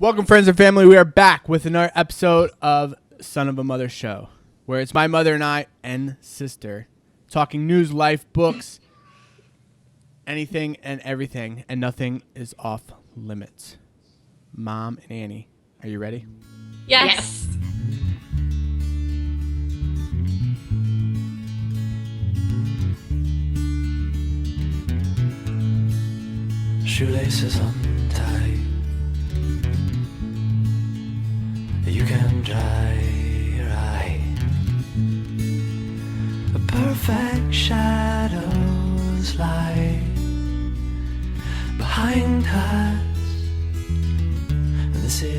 Welcome, friends and family. We are back with another episode of Son of a Mother Show, where it's my mother and I and sister talking news, life, books, anything and everything, and nothing is off limits. Mom and Annie, are you ready? Yes. Shoelaces untied. You can dry your eye. A perfect shadows lie behind us.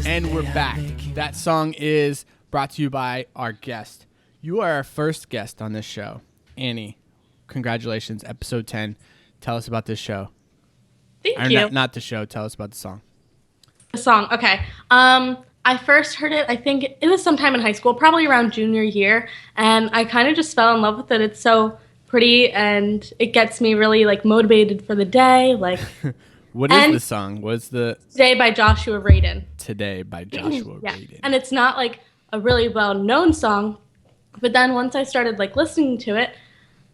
And we're back. That song is brought to you by our guest. You are our first guest on this show. Annie, congratulations. Episode 10. Tell us about this show. Thank you. Not the show. Tell us about the song. The song. Okay. I first heard it, I think it was sometime in high school, probably around junior year, and I kind of just fell in love with it. It's so pretty, and it gets me really motivated for the day. What is the song? What's the Today by Joshua Radin. Today by Joshua Yeah. Radin. And it's not a really well-known song, but then once I started listening to it,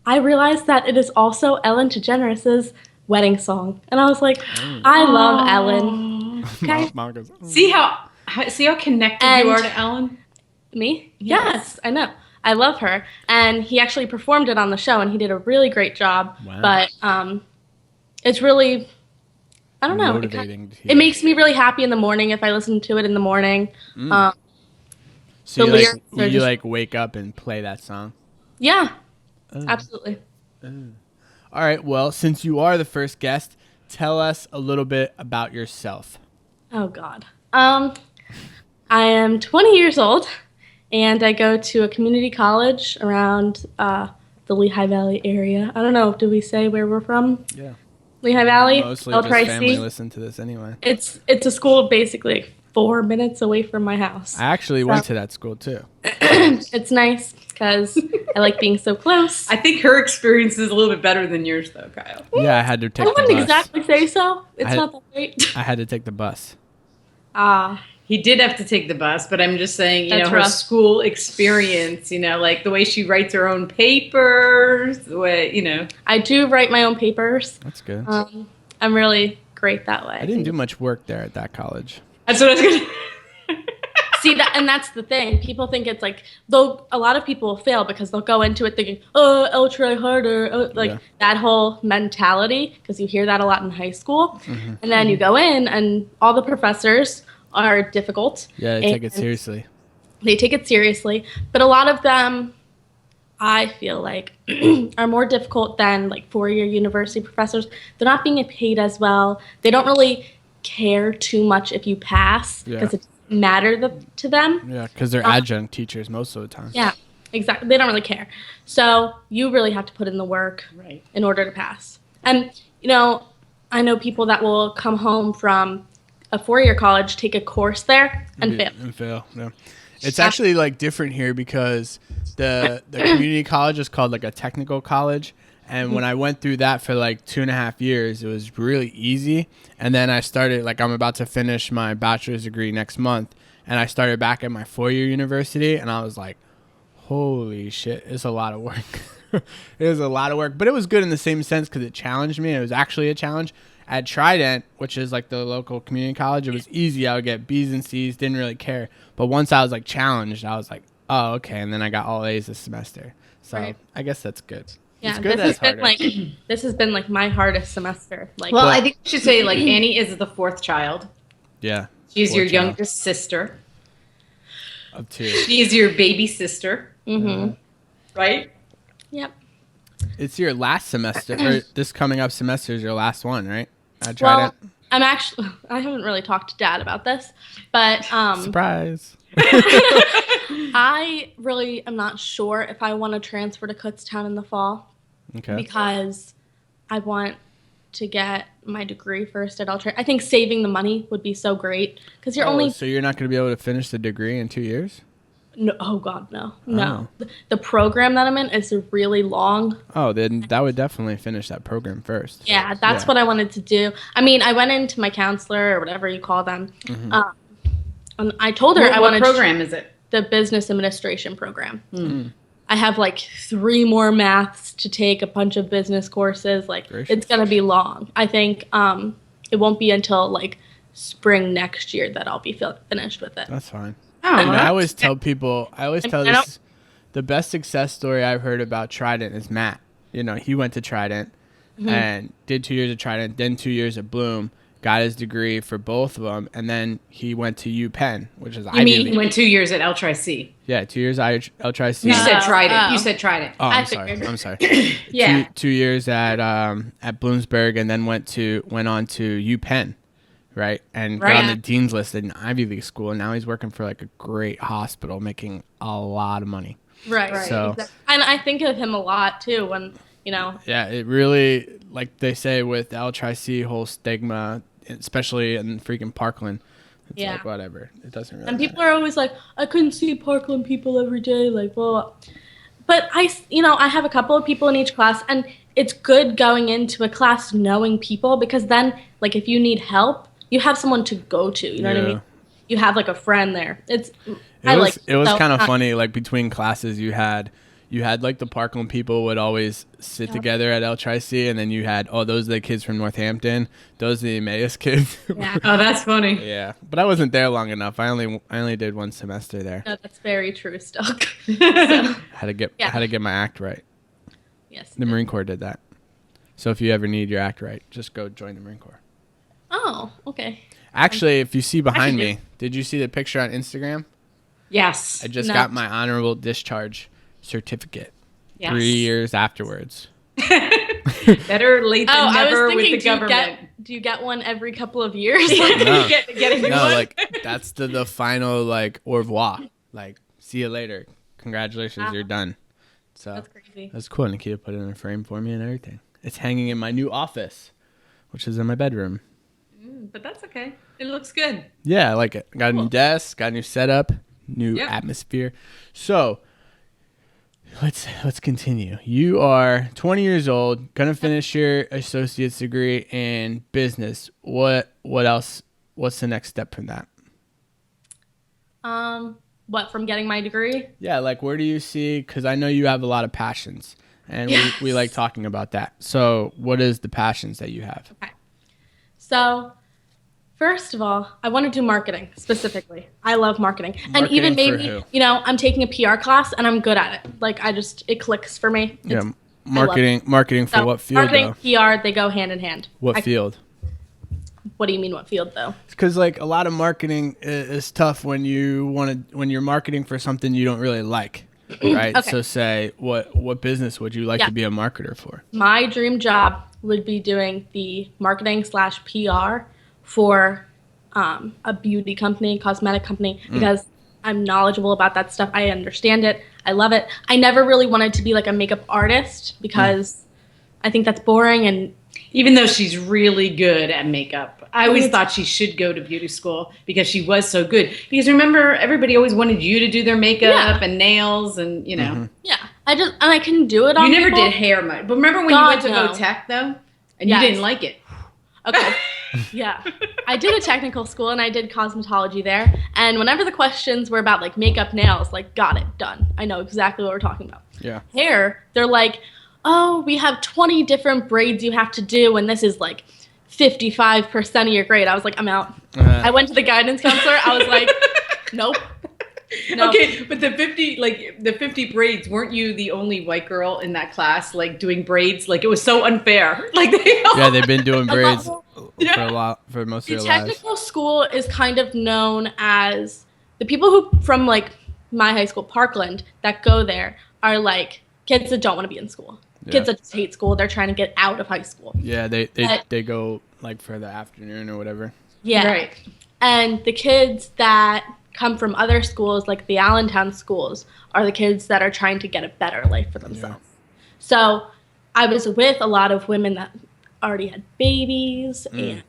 I realized that it is also Ellen DeGeneres' wedding song, and I was like, I love Ellen. Okay. Mom goes, See how connected you are to Ellen? Me? Yes, I know. I love her. And he actually performed it on the show, and he did a really great job. Wow. But it's really, I don't know. Motivating to hear. It makes me really happy in the morning if I listen to it in the morning. So the lyrics are you just- wake up and play that song? Yeah, absolutely. All right. Well, since you are the first guest, tell us a little bit about yourself. Oh, God. I am 20 years old, and I go to a community college around the Lehigh Valley area. I don't know. Do we say where we're from? Yeah. Lehigh Valley? Mostly El just family Pricey. listen to this anyway. It's a school basically 4 minutes away from my house. I actually went to that school too. It's nice because I like being so close. I think her experience is a little bit better than yours, though, Kyle. Yeah, I had to I take the wouldn't bus. exactly say so. It's I- not that great. I had to take the bus. He did have to take the bus, but I'm just saying, That's her rough. school experience, the way she writes her own papers, the way, I do write my own papers. That's good. I'm really great that way. I didn't do much work there at that college. That's what I was going to See that, and that's the thing. People think it's though a lot of people fail because they'll go into it thinking, "Oh, I'll try harder," Yeah. that whole mentality. Because you hear that a lot in high school, and then you go in, and all the professors are difficult. Yeah, they take it and seriously. They take it seriously, but a lot of them, I feel are more difficult than four-year university professors. They're not being paid as well. They don't really care too much if you pass Yeah. because it doesn't matter to them. Yeah, because they're adjunct teachers most of the time. Yeah, exactly. They don't really care. So you really have to put in the work Right. in order to pass. And, I know people that will come home from a four-year college, take a course there, and fail. And fail. Yeah. It's actually different here because the community college is called a technical college. And when I went through that for 2.5 years, it was really easy. And then I started, I'm about to finish my bachelor's degree next month. And I started back at my 4-year university. And I was like, holy shit, it's a lot of work. It was a lot of work. But it was good in the same sense because it challenged me. It was actually a challenge. At Trident, which is the local community college, it was easy. I would get B's and C's, didn't really care. But once I was challenged, I was like, oh, okay. And then I got all A's this semester. So Right. I guess that's good. Yeah, It's good that this it's has been harder. this has been my hardest semester. Well, I think we should say, Annie is the fourth child. Yeah. She's your Fourth child youngest sister. of 2. She's your baby sister, Mm-hmm. right? Yep. It's your last semester, or this coming up semester is your last one, right? At Well, Trident. I haven't really talked to Dad about this, but Surprise. I really am not sure if I want to transfer to Kutztown in the fall Okay. because I want to get my degree first at Ultra. I think saving the money would be so great because you're only So you're not going to be able to finish the degree in 2 years? no. Oh God, no. The program that I'm in is really long. Oh, then that would definitely finish that program first. Yeah, that's what I wanted to do. I mean, I went into my counselor or whatever you call them, And I told her I What wanted program is it? the business administration program. I have like 3 more maths to take, a bunch of business courses. Like Gracious. it's gonna be long. I think it won't be until like spring next year that I'll be finished with it. That's fine. Oh, And well, I always tell people, I don't- the best success story I've heard about Trident is Matt. You know, he went to Trident and did 2 years of Trident, then 2 years at Bloom, got his degree for both of them, and then he went to UPenn, which is you Ivy mean League. he went 2 years at L-Tri-C? Yeah, 2 years L-Tri-C. You said Trident. oh. You said Trident. Oh, I I'm sorry. figured. I'm sorry. Yeah. 2 years at Bloomsburg, and then went on to UPenn, right? And got on the dean's list at an Ivy League school, and now he's working for like a great hospital, making a lot of money. Right. So- Exactly. And I think of him a lot too when, you know, Yeah, it really, like they say with the L-Tri-C whole stigma, especially in freaking Parkland, it's Yeah. like whatever. It doesn't really and people matter. are always like, I couldn't see Parkland people every day, like, well, but I have a couple of people in each class, and it's good going into a class knowing people, because then, like, if you need help, you have someone to go to, you know what I Yeah. mean? You have, like, a friend there. It was kind of funny, like between classes you had like the Parkland people would always sit together at L-Tri-C, and then you had, those are the kids from Northampton, those are the Emmaus kids. Yeah. Oh, that's funny. Yeah, but I wasn't there long enough. I only did 1 semester there. No, that's very true still. Had to get Yeah. my act right. Yes. The Marine Corps did that. So if you ever need your act right, just go join the Marine Corps. Oh, okay. Actually, if you see behind do. me, did you see the picture on Instagram? Yes. I just No. got my honorable discharge certificate Yes. 3 years afterwards. Better late than I was never thinking, with the government. do you get one every couple of years? No. Get a new No, one. like that's the final like au revoir. Like, see you later. Congratulations, you're done. So That's crazy. that's cool. Nikita put it in a frame for me and everything. It's hanging in my new office, which is in my bedroom. But that's okay. It looks good. Yeah, I like it. Got a new desk, got a new setup, new Yep. atmosphere. So let's continue. You are 20 years old, gonna finish your associate's degree in business. What else? What's the next step from that? What, from getting my degree? Yeah, like where do you see? Because I know you have a lot of passions, and Yes. we like talking about that. So what is the passions that you have? So, first of all, I want to do marketing specifically. I love marketing. And Marketing even for maybe, who? I'm taking a PR class and I'm good at it. Like, it clicks for me. Yeah, It's- marketing for so what field marketing, though? PR, they go hand in hand. What field? What do you mean, what field, though? Because like a lot of marketing is tough when you're marketing for something you don't really like, right? Okay. So say what business would you like to be a marketer for? My dream job would be doing the marketing / PR for a beauty company, cosmetic company, because I'm knowledgeable about that stuff. I understand it. I love it. I never really wanted to be like a makeup artist because I think that's boring. And Even though she's really good at makeup. I always thought she should go to beauty school because she was so good. Because remember, everybody always wanted you to do their makeup Yeah. and nails and, you know. yeah, I can do it on You never people. did hair much. But remember when you God, went to no. go tech, though? And Yes. you didn't like it. Okay. Yeah. I did a technical school and I did cosmetology there. And whenever the questions were about like makeup, nails, like got it, done. I know exactly what we're talking about. Yeah. Hair, they're like, oh, we have 20 different braids you have to do and this is like 55% of your grade. I was like, I'm out. I went to the guidance counselor. I was like, nope. No. Okay, but the 50 braids, weren't you the only white girl in that class, like, doing braids? Like, it was so unfair. Like, they all... Yeah, they've been doing braids for most The of their lives. technical school is kind of known as the people who from like my high school, Parkland, that go there are like kids that don't want to be in school. Kids that just hate school. They're trying to get out of high school. Yeah, they But- go like for the afternoon or whatever. Yeah. Right. And the kids that come from other schools, like the Allentown schools, are the kids that are trying to get a better life for themselves. So I was with a lot of women that already had babies and,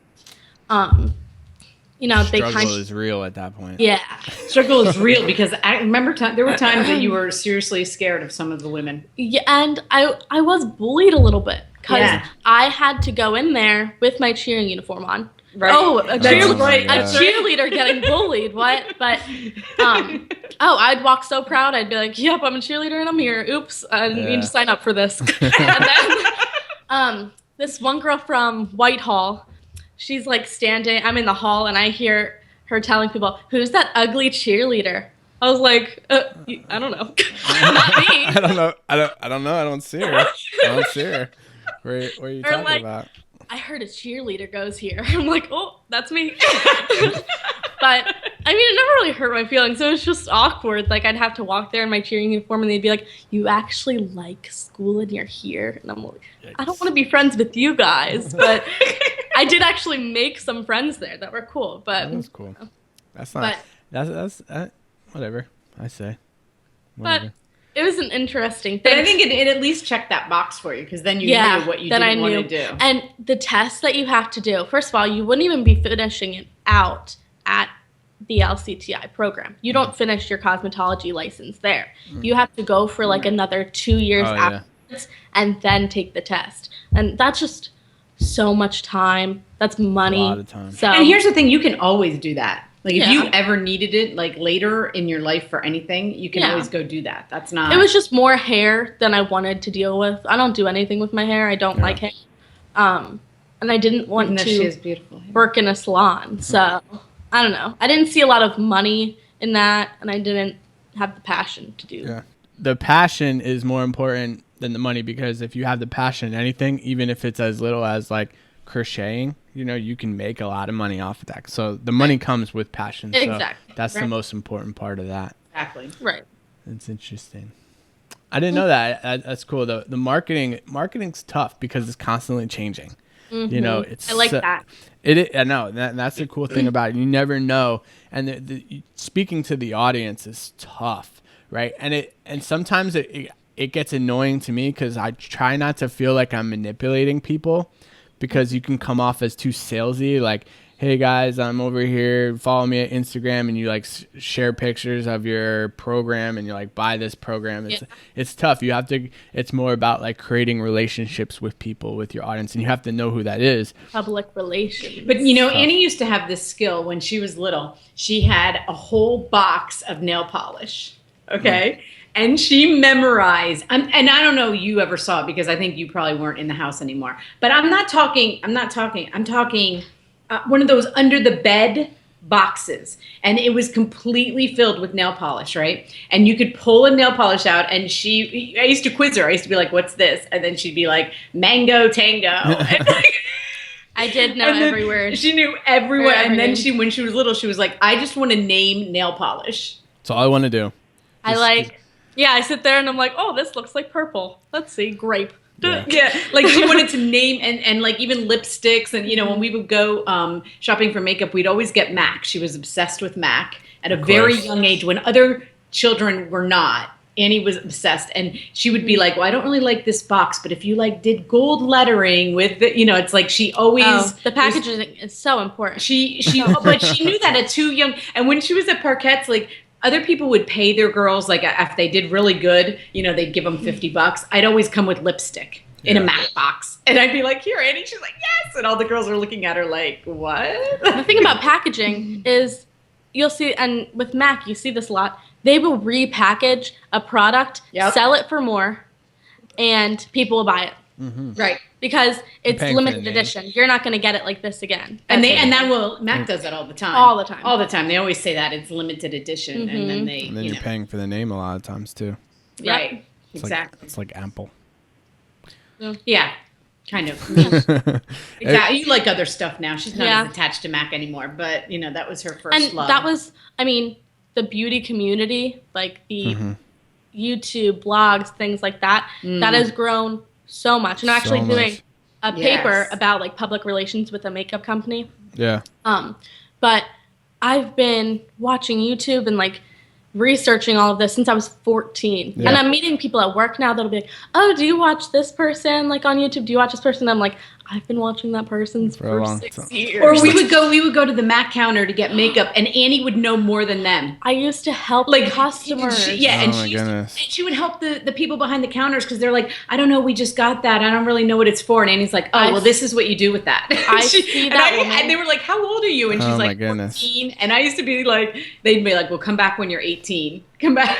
they Struggle kind of, is real at that point. yeah. Struggle is real because I remember there were times that you were seriously scared of some of the women. Yeah, and I was bullied a little bit because Yeah. I had to go in there with my cheering uniform on Right. Oh, That's right. a cheerleader getting bullied. What? But I'd walk so proud. I'd be like, "Yep, I'm a cheerleader and I'm here. Oops, I didn't mean to sign up for this." And then this one girl from Whitehall, she's like standing. I'm in the hall and I hear her telling people, "Who's that ugly cheerleader?" I was like, I don't know. Not me. I don't know. I don't know. I don't see her. Where are you talking like, about? I heard a cheerleader goes here. I'm like, oh, that's me. But I mean, it never really hurt my feelings. It was just awkward. Like I'd have to walk there in my cheering uniform, and they'd be like, "You actually like school, and you're here." And I'm like, I don't want to be friends with you guys, but I did actually make some friends there that were cool. But That was cool. That's not. That's whatever I say. Whatever. But it was an interesting But thing. I think it at least checked that box for you because then you knew what you didn't want to do. And the tests that you have to do, first of all, you wouldn't even be finishing it out at the LCTI program. You don't finish your cosmetology license there. You have to go for like another 2 years afterwards and then take the test. And that's just so much time. That's money. A lot of time. So, And here's the thing, you can always do that. Like if Yeah. you ever needed it, like later in your life for anything, you can Yeah. always go do that. That's not. it was just more hair than I wanted to deal with. I don't do anything with my hair. I don't like hair. And I didn't want Even though she to has beautiful hair. work in a salon. So I don't know. I didn't see a lot of money in that, and I didn't have the passion to do. Yeah. The passion is more important than the money because if you have the passion in anything, even if it's as little as like crocheting, you can make a lot of money off of that. So the money comes with passion. So Exactly. that's the Right. most important part of that. Exactly. Right. It's interesting. I didn't know that. That's cool. The marketing's tough because it's constantly changing. It's I like that. I know that's the cool thing about it. You never know, and speaking to the audience is tough, right? And sometimes it gets annoying to me because I try not to feel like I'm manipulating people, because you can come off as too salesy, like, "Hey guys, I'm over here. Follow me at Instagram," and you like share pictures of your program, and you're like, "Buy this program." It's tough. You have to. It's more about like creating relationships with people, with your audience, and you have to know who that is. Public relations. But Annie used to have this skill when she was little. She had a whole box of nail polish. Okay. And she memorized, and I don't know you ever saw it because I think you probably weren't in the house anymore. But I'm talking one of those under the bed boxes, and it was completely filled with nail polish, right? And you could pull a nail polish out, and I used to quiz her. I used to be like, "What's this?" And then she'd be like, "Mango Tango." I did know every word. She knew every word. And then Everything. when she was little, she was like, "I just want to name nail polish." That's all I want to do. I sit there and I'm like, "Oh, this looks like purple. Let's see, grape." Yeah, like she wanted to name and like even lipsticks, and when we would go shopping for makeup, we'd always get MAC. She was obsessed with MAC at a very young age when other children were not. Annie was obsessed, and she would be like, "Well, I don't really like this box, but if you did gold lettering with the, it's like she always the packaging is so important." But she knew that at too young. And when she was at Parquette's, like other people would pay their girls, like if they did really good, they'd give them $50. I'd always come with lipstick in a MAC box, and I'd be like, "Here, Annie." She's like, "Yes," and all the girls were looking at her like, "What?" The thing about packaging is you'll see, and with MAC, you see this a lot. They will repackage a product, sell it for more, and people will buy it. Right. Because it's paying for limited the name. edition. You're not going to get it like this again. MAC does that all the time. All the time. They always say that it's limited edition, and then they And then you're paying for the name a lot of times too. right. It's Exactly. It's like Apple. Yeah. Kind of. Exactly. You like other stuff now. She's not as attached to MAC anymore, but that was her first And love. that was, the beauty community, like the YouTube, blogs, things like that, that has grown so much. And I'm actually doing a paper about like public relations with a makeup company. Yeah. But I've been watching YouTube and like researching all of this since I was 14. Yeah. And I'm meeting people at work now that'll be like, "Oh, do you watch this person like on YouTube? Do you watch this person?" And I'm like, I've been watching that person For a for long 6 time. years. Or we would go to the MAC counter to get makeup, and Annie would know more than them. I used to help Like customers. and Oh my she goodness. and she would help the people behind the counters because they're like, I don't know, we just got that. I don't really know what it's for. And Annie's like, oh, well, this is what you do with that. I see that woman. And they were like, how old are you? And she's Oh my like, goodness. 14. And I used to be like, they'd be like, well, come back when you're 18. Come back.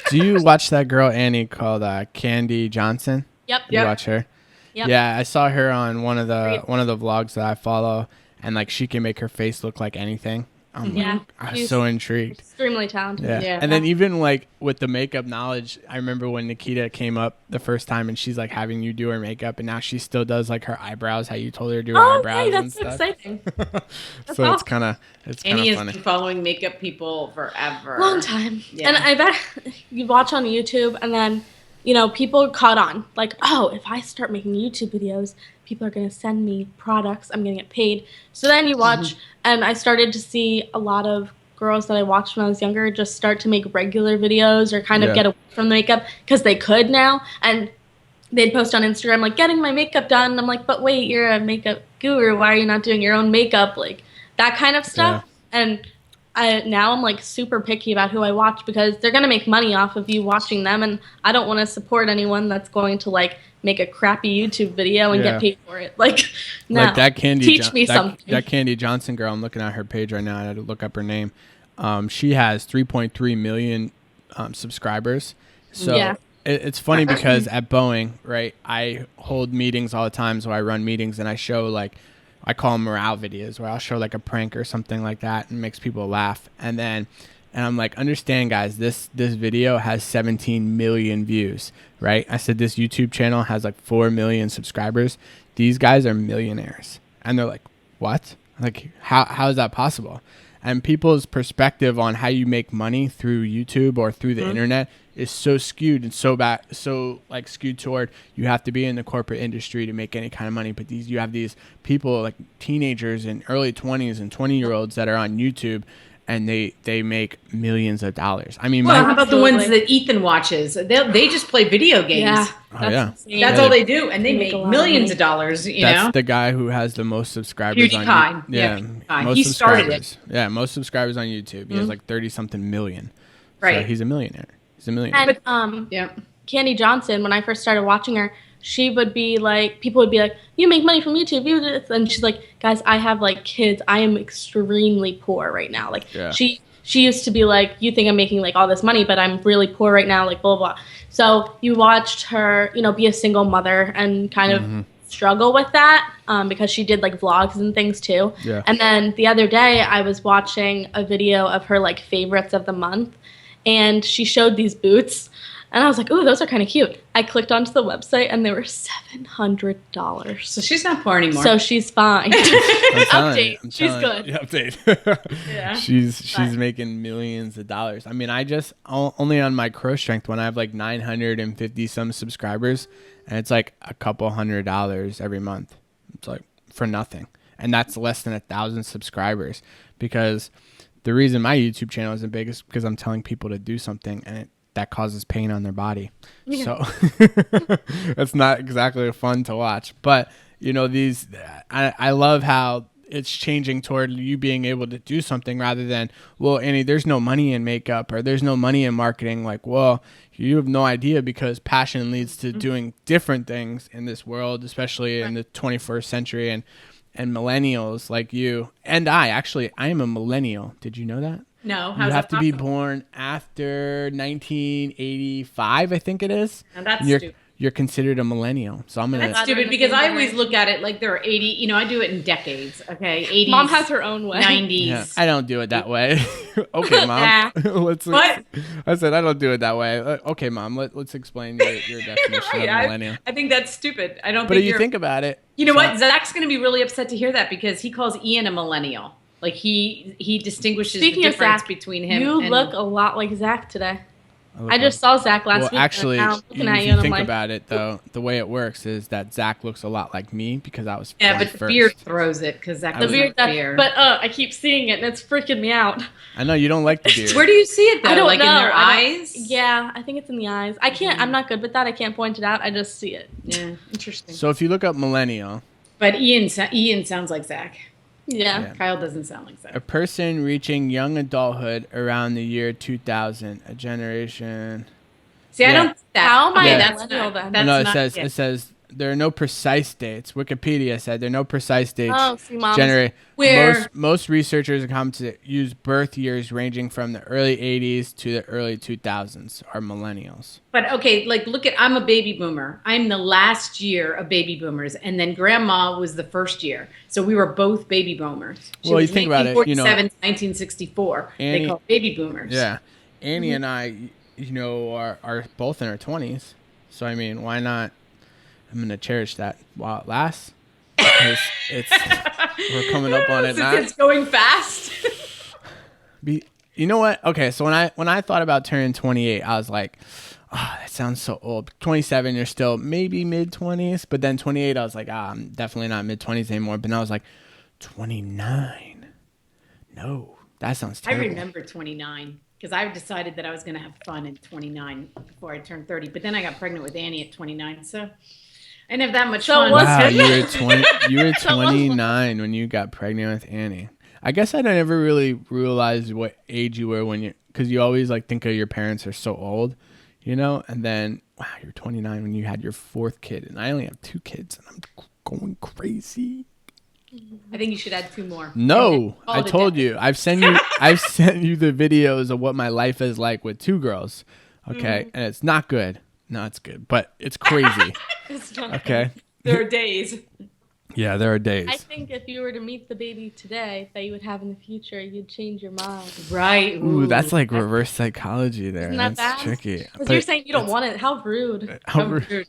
Do you watch that girl Annie called Candy Johnson? Yep. You watch her? Yep. Yeah, I saw her on one of the Great. vlogs that I follow, and like she can make her face look like anything. Yeah. I was She's so intrigued. extremely talented. Yeah. Yeah. And then even like with the makeup knowledge, I remember when Nikita came up the first time and she's like having you do her makeup, and now she still does like her eyebrows, how you told her to do her Oh, eyebrows okay, and that's so stuff. exciting. So it's awesome. kind of Annie has funny. been following makeup people forever. Long time. Yeah. And I bet you watch on YouTube and then, people caught on. Like, oh, if I start making YouTube videos, people are going to send me products. I'm going to get paid. So then you watch, and I started to see a lot of girls that I watched when I was younger just start to make regular videos or kind of Yeah. get away from the makeup because they could now. And they'd post on Instagram, like, getting my makeup done. And I'm like, but wait, you're a makeup guru. Why are you not doing your own makeup? Like, that kind of stuff. And now I'm like super picky about who I watch because they're gonna make money off of you watching them, and I don't want to support anyone that's going to like make a crappy YouTube video and Yeah. get paid for it. Like, no, Like that Candy teach me something. That Candy Johnson girl, I'm looking at her page right now. I had to look up her name. She has 3.3 million subscribers. So Yeah. it's funny because at Boeing, right, I hold meetings all the time. So I run meetings and I show like, I call them morale videos where I'll show like a prank or something like that and makes people laugh. And I'm like, understand guys, this video has 17 million views, right? I said this YouTube channel has like 4 million subscribers. These guys are millionaires. And they're like, what? Like, how is that possible? And people's perspective on how you make money through YouTube or through the internet is so skewed and so skewed toward you have to be in the corporate industry to make any kind of money. But you have these people like teenagers in early 20s and 20-year-olds that are on YouTube and they make millions of dollars. I mean, Well, how about the ones Absolutely. that Ethan watches? They just play video games. Yeah. Oh, yeah. insane. That's all they do, and they They make make a lot of millions money. of dollars. You that's know, the guy who has the most subscribers on PewDiePie. YouTube. Yeah, PewDiePie. Most He started it. subscribers. Yeah, most subscribers on YouTube. He has like 30-something million. So Right. he's a millionaire. He's a millionaire. And yeah. Candy Johnson, when I first started watching her, she would be like, people would be like, you make money from YouTube, you do this. And she's like, guys, I have like kids. I am extremely poor right now. Like, Yeah. she used to be like, you think I'm making like all this money, but I'm really poor right now, like blah, blah, blah. So you watched her, be a single mother and kind of struggle with that because she did like vlogs and things too. Yeah. And then the other day I was watching a video of her like favorites of the month, and she showed these boots. And I was like, ooh, those are kind of cute. I clicked onto the website and they were $700. So she's not poor anymore. So she's fine. I'm telling you, Update. She's good. Yeah, update. Yeah. She's But- making millions of dollars. I mean, I just only on my Crow Strength when I have like 950 some subscribers, and it's like a couple $100 every month. It's like for nothing, and that's less than 1,000 subscribers. Because the reason my YouTube channel isn't big is because I'm telling people to do something, and that causes pain on their body. Yeah. So it's not exactly fun to watch. But I love how it's changing toward you being able to do something rather than, well, Annie, there's no money in makeup or there's no money in marketing. Like, well, you have no idea, because passion leads to doing different things in this world, especially in the 21st century, and millennials like you and I am a millennial. Did you know that? no, You how's have that to be possible? born after 1985, I think it is. Now that's you're, stupid. You're considered a millennial. So I'm gonna. That's Glad we're in stupid the because same I always generation. look at it like there are 80. I do it in decades. Okay, 80s. Mom has her own way. 90s. Yeah, I don't do it that way. Okay, mom. Let's. What? I said I don't do it that way. Okay, mom. Let's explain your definition Right, of millennial. I think that's stupid. I don't But think if you you're. think about it, You know so- what? Zach's going to be really upset to hear that because he calls Ian a millennial. Like he distinguishes Speaking the of difference Zach, between him. You and look a lot like Zach today. I just saw Zach last Well, week. actually, and now I'm looking at if you you and I'm think like, about it, though, the way it works is that Zach looks a lot like me because I was Yeah, born but the first. beard throws it because Zach I the was- doesn't beard, have beard. but I keep seeing it and it's freaking me out. I know you don't like the beard. Where do you see it though? I don't like know. in their I don't- eyes? Yeah, I think it's in the eyes. I can't. I'm not good with that. I can't point it out. I just see it. Yeah, interesting. So if you look up millennial, But Ian sounds like Zach. Yeah. Yeah. Kyle doesn't sound like Zach. a person reaching young adulthood around the year 2000, a generation. See, I Yeah. don't. That, How am I okay, a that's millennial not, then? That's No, it not says it. it says there are no precise dates. Wikipedia said there are no precise dates. Oh, see, Mom. Where- Most researchers have come to use birth years ranging from the early 80s to the early 2000s are millennials. But okay, like look at. I'm a baby boomer. I'm the last year of baby boomers, and then Grandma was the first year. So we were both baby boomers. She Well, you was think about it, you know- 1947 to 1964. They Annie- call baby boomers. Yeah, Annie and I, are both in our 20s. So I mean, why not? I'm gonna cherish that while it lasts. Because we're coming up on it Since now. it's going fast. You know what? Okay, so when I thought about turning 28, I was like, oh, that sounds so old. 27, you're still maybe mid 20s, but then 28, I was like, I'm definitely not mid 20s anymore. But now I was like, 29. No, that sounds I terrible. remember 29 because I decided that I was going to have fun in 29 before I turned 30. But then I got pregnant with Annie at 29, so I didn't have that much So fun. what's Wow, good? you were 29 when you got pregnant with Annie. I guess I never really realized what age you were because you always like think of your parents are so old, and then wow, you're 29 when you had your fourth kid, and I only have 2 kids, and I'm going crazy. I think you should add 2 more. No, Call I it a told day. you. I've sent you the videos of what my life is like with 2 girls. Okay, and it's not good. No, it's good, but it's crazy. It's not. Okay. There are days. Yeah, there are days. I think if you were to meet the baby today that you would have in the future, you'd change your mind. Right. Ooh, that's like reverse psychology there. Isn't that That's bad? tricky. Because But you're saying you don't it's- want it. How rude. How How rude. rude.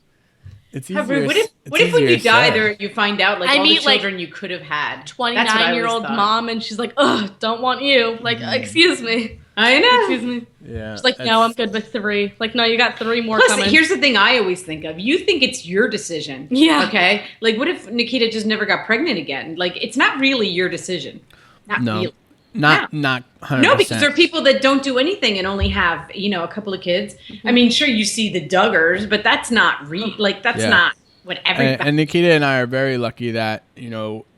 It's How easier. rude. What it's if when you easier die, said. you find out like I all meet, the like, children you could have had? That's what I always 29-year-old thought. mom, and she's like, ugh, don't want you. Like, excuse me. I know. Excuse me. Yeah. She's like, no, I'm good with 3. Like, no, you got 3 more Plus, coming. here's the thing I always think of. You think it's your decision. Yeah. Okay? Like, what if Nikita just never got pregnant again? Like, it's not really your decision. Not No. really. Not 100%. No, because there are people that don't do anything and only have, a couple of kids. I mean, sure, you see the Duggars, but that's not that's Yeah. not what everybody. And Nikita and I are very lucky that,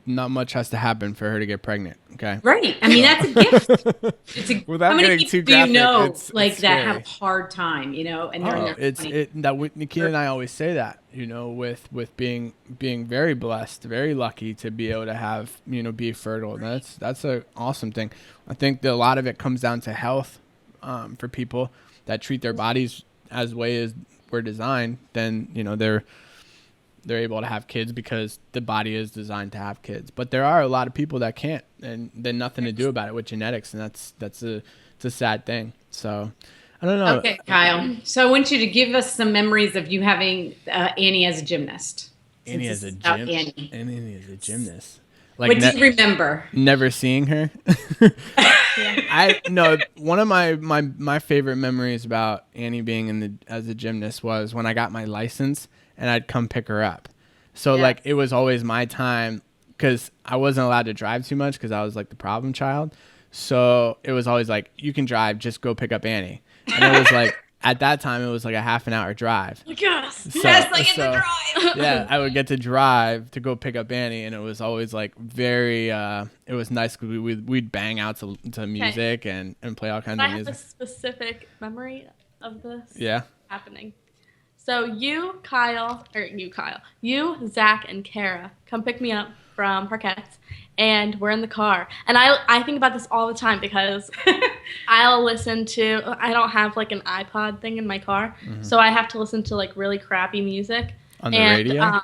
not much has to happen for her to get pregnant. Okay. Right. I mean, that's a gift. It's a, Without how many getting people too do you graphic, know it's that scary. have a hard time, and they're in their 20s? Nikita and I always say that, with being very blessed, very lucky to be able to have, be fertile. And that's an awesome thing. I think that a lot of it comes down to health, for people that treat their bodies as way as we're designed. Then, they're able to have kids because the body is designed to have kids. But there are a lot of people that can't, and then nothing to do about it with genetics, and it's a sad thing. So I don't know. Okay, Kyle. So I want you to give us some memories of you having Annie as a gymnast. Annie Since is a it's about gym. Annie. Annie is a gymnast. What do you remember? Never seeing her. One of my favorite memories about Annie being as a gymnast was when I got my license and I'd come pick her up. So Yeah. like it was always my time because I wasn't allowed to drive too much because I was like the problem child. So it was always like, you can drive, just go pick up Annie. And it was like, at that time, it was like a half an hour drive. Yes. So- Yes, I get so- to drive. Yeah, I would get to drive to go pick up Annie, and it was always like very. It was nice because we'd bang out to music and play all kinds I of have a music. specific memory of this Yeah. happening. So you, Zach, and Kara come pick me up from Parquette's, and we're in the car. And I think about this all the time because I'll listen to, I don't have like an iPod thing in my car, so I have to listen to like really crappy music. On the radio?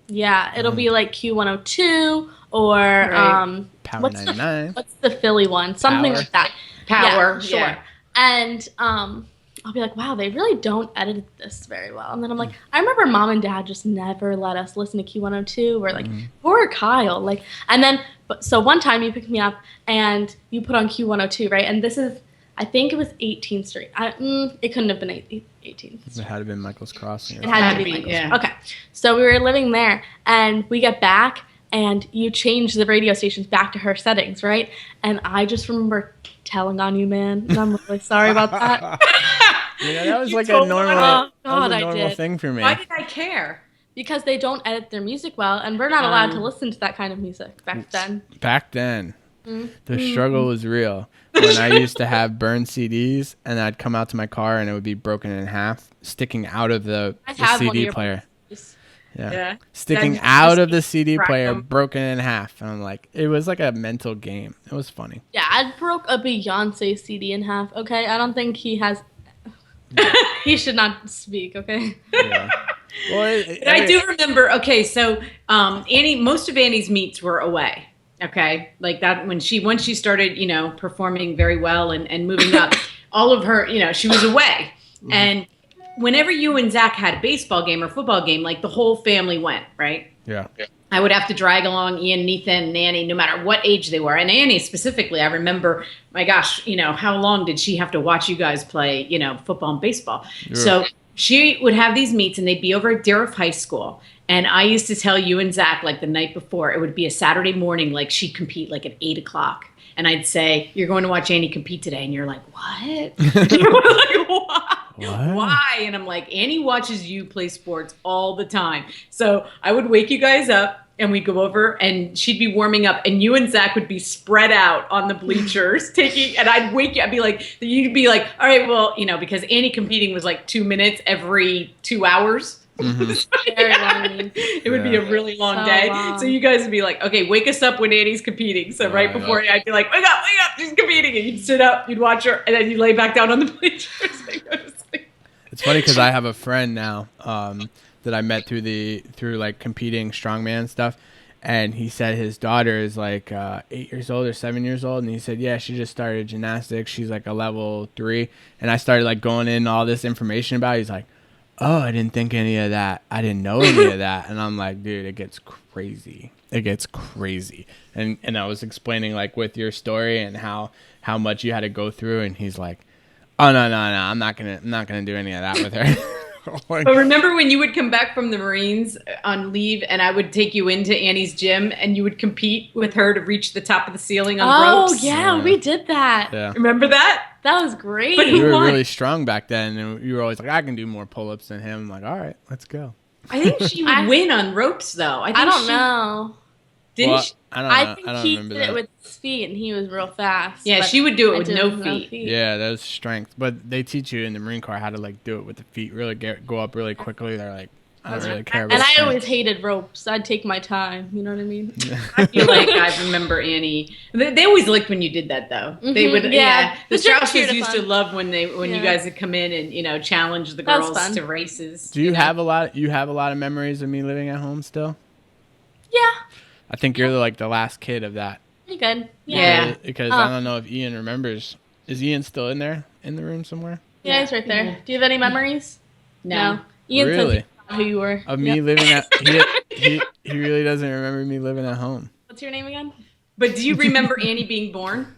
Yeah, it'll be like Q102 or Right. Power what's 99. what's the Philly one? Something Power. like that. Power. Yeah, sure. And I'll be like, wow, they really don't edit this very well. And then I'm like, I remember Mom and Dad just never let us listen to Q102. We're like, poor Kyle. Like, and then, so one time you picked me up and you put on Q102, right? And this is I think it was 18th Street. It couldn't have been 18th. It had to have been Michael's Crossing. It had to be Michael's. Yeah. Okay. So we were living there, and we get back, and you change the radio stations back to her settings, right? And I just remember telling on you, man. And I'm really sorry about that. That was like a told normal, me. Oh, that was God, a I normal did. thing for me. Why did I care? Because they don't edit their music well, and we're not allowed to listen to that kind of music back then. Back then, the struggle was real. When I used to have burned CDs, and I'd come out to my car, and it would be broken in half, sticking out of the CD player. Yeah. Sticking Then out just of the CD crack player, them. broken in half. And I'm like, it was like a mental game. It was funny. Yeah, I broke a Beyonce CD in half, okay? I don't think he has... he should not speak, okay? Yeah. Well, But I do remember. Okay, so Annie, most of Annie's meets were away. Okay, like that once she started, performing very well and moving up, all of her, she was away. And whenever you and Zach had a baseball game or football game, like the whole family went, right? Yeah. I would have to drag along Ian, Ethan, and Annie, no matter what age they were. And Annie specifically, I remember, my gosh, how long did she have to watch you guys play, football and baseball? Yeah. So she would have these meets, and they'd be over at Dariff High School. And I used to tell you and Zach, like the night before, it would be a Saturday morning, like she'd compete like at 8 o'clock. And I'd say, you're going to watch Annie compete today. And you're like, what? You're like, why? What? Why? And I'm like, Annie watches you play sports all the time. So I would wake you guys up, and we'd go over, and she'd be warming up, and you and Zach would be spread out on the bleachers and I'd wake you. You'd be like, all right, well, because Annie competing was like 2 minutes every 2 hours. Very long. It would be a really long So day. long. So you guys would be like, okay, wake us up when Annie's competing. So right before I'd be like, wake up, she's competing. And you'd sit up, you'd watch her, and then you'd lay back down on the bleachers and go to sleep. It's funny because I have a friend now that I met through like competing strongman stuff. And he said his daughter is like 8 years old or 7 years old. And he said, yeah, she just started gymnastics. She's like a level 3. And I started like going in all this information about it. He's like, oh, I didn't think any of that. I didn't know any of that. And I'm like, dude, it gets crazy. It gets crazy. And I was explaining like with your story and how much you had to go through. And he's like, oh, no. I'm not gonna do any of that with her. But remember when you would come back from the Marines on leave, and I would take you into Annie's gym, and you would compete with her to reach the top of the ceiling on ropes? Yeah, we did that. Yeah. Remember that? That was great. But You were won? really strong back then, and you were always like, I can do more pull-ups than him. I'm like, all right, let's go. I think she would win on ropes, though. I don't know. Didn't Well, she? I don't know. I think don't he remember did that. it with his feet, and he was real fast. Yeah, but she would do it I with did no it feet. Yeah, that was strength. But they teach you in the Marine Corps how to like do it with the feet, really go up really quickly. They're like, I don't really care about And I strength. always hated ropes. I'd take my time. You know what I mean? I feel like I remember Annie. They always liked when you did that, though. They would, yeah. The It's just Strausses cheer used fun. to love when you guys would come in and challenge the That was girls fun. to races. Do you have a lot? You have a lot of memories of me living at home still? Yeah, I think you're the last kid of that. pretty good. Yeah. Because I don't know if Ian remembers. Is Ian still in there in the room somewhere? Yeah, he's right there. Do you have any memories? No. Ian says Really? he forgot who you were. Of me living at he really doesn't remember me living at home. What's your name again? But do you remember Annie being born?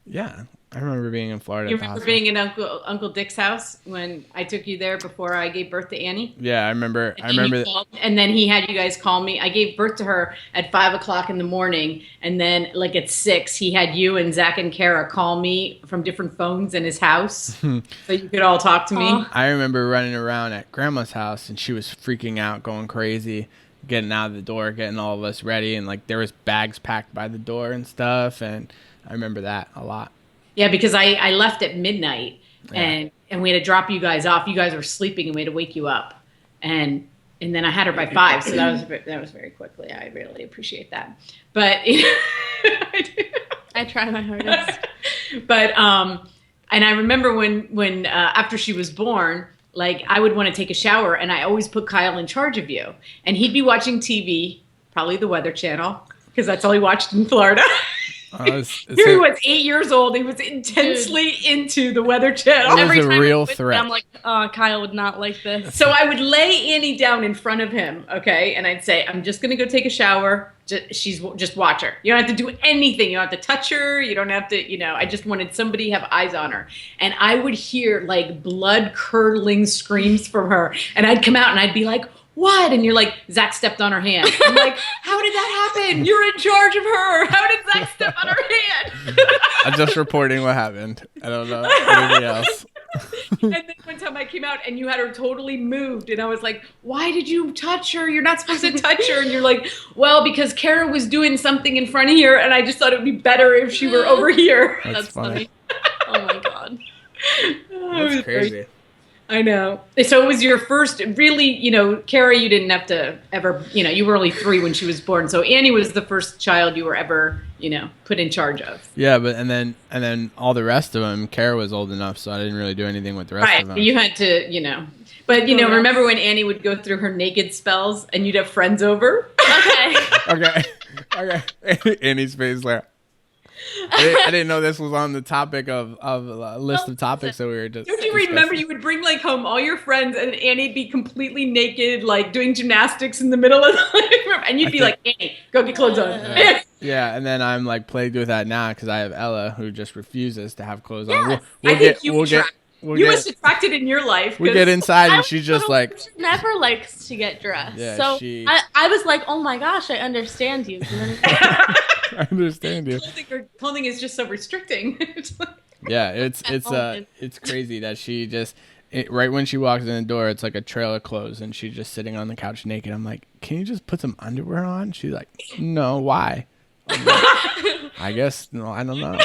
Yeah, I remember being in Florida. You at the remember hospital. being in Uncle Dick's house when I took you there before I gave birth to Annie? Yeah, I remember. I And remember. he called- and then he had you guys call me. I gave birth to her at 5 o'clock in the morning, and then like at 6, he had you and Zach and Kara call me from different phones in his house, so you could all talk to me. Aw. I remember running around at Grandma's house, and she was freaking out, going crazy, getting out of the door, getting all of us ready, and like there was bags packed by the door and stuff, and I remember that a lot. Yeah, because I left at midnight, and we had to drop you guys off. You guys were sleeping, and we had to wake you up, and then I had her by 5, so that was very quickly. I really appreciate that, but I try my hardest. but and I remember when after she was born, like I would want to take a shower, and I always put Kyle in charge of you, and he'd be watching TV, probably the Weather Channel, because that's all he watched in Florida. Here he was 8 years old. He was intensely into the Weather Channel. It was Every a time real I'm with threat. him, I'm like, oh, Kyle would not like this. So I would lay Annie down in front of him, okay? And I'd say, I'm just going to go take a shower. Just watch her. You don't have to do anything. You don't have to touch her. You don't have to, I just wanted somebody to have eyes on her. And I would hear like blood curdling screams from her. And I'd come out and I'd be like, what? And you're like, Zach stepped on her hand. I'm like, how did that happen? You're in charge of her. How did Zach step on her hand? I'm just reporting what happened. I don't know anything else. And then one time I came out and you had her totally moved. And I was like, why did you touch her? You're not supposed to touch her. And you're like, well, because Kara was doing something in front of here. And I just thought it would be better if she were over here. That's funny. Oh my God. That's crazy. I know. So it was your first, really, Kara, you didn't have to ever, you were only 3 when she was born. So Annie was the first child you were ever, put in charge of. Yeah, but and then all the rest of them, Kara was old enough, so I didn't really do anything with the rest of them. Right, you had to, But, remember when Annie would go through her naked spells and you'd have friends over? Okay. Okay. Annie's face like. I didn't know this was on the topic of a list of topics that we were just. Don't you remember you would bring like home all your friends and Annie'd be completely naked, like doing gymnastics in the middle of the living room, and you'd be like, Annie, go get clothes on. Yeah, and then I'm like plagued with that now because I have Ella who just refuses to have clothes on. Yes, We'll I think get, you must attract it in your life. We get inside and she's just like. She never likes to get dressed. Yeah, so I was like, oh my gosh, I understand you. I understand you. Clothing is just so restricting. Yeah, it's crazy that she just right when she walks in the door, it's like a trail of clothes, and she's just sitting on the couch naked. I'm like, can you just put some underwear on? She's like, no, why? I'm like, I guess no, I don't know.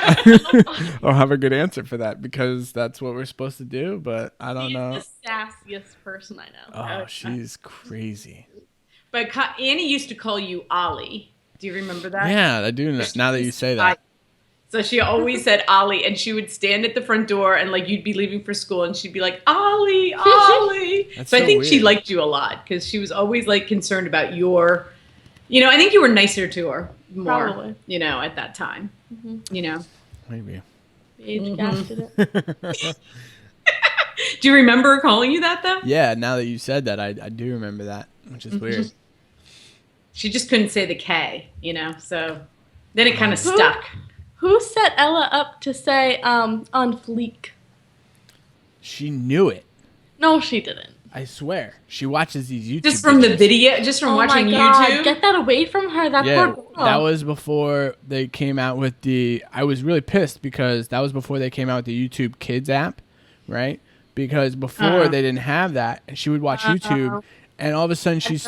I don't have a good answer for that because that's what we're supposed to do, but I don't know. She's the sassiest person I know. Oh, she's crazy. But Annie used to call you Ollie. Do you remember that? Yeah, I do. Now that you say that. So she always said Ollie, and she would stand at the front door, and like you'd be leaving for school, and she'd be like, Ollie, Ollie. So I think she liked you a lot because she was always like concerned about your, I think you were nicer to her more, Probably. At that time, Maybe. The age gap did it. Do you remember her calling you that though? Yeah, now that you said that, I do remember that, which is weird. She just couldn't say the K, so then it kind of stuck. Who set Ella up to say on fleek? She knew it. No, she didn't. I swear. She watches these YouTube Just from videos. the video, just from watching my God. YouTube? Get that away from her. That poor girl. That was before they came out with I was really pissed because that was before they came out with the YouTube Kids app, right? Because before they didn't have that, and she would watch YouTube, and all of a sudden she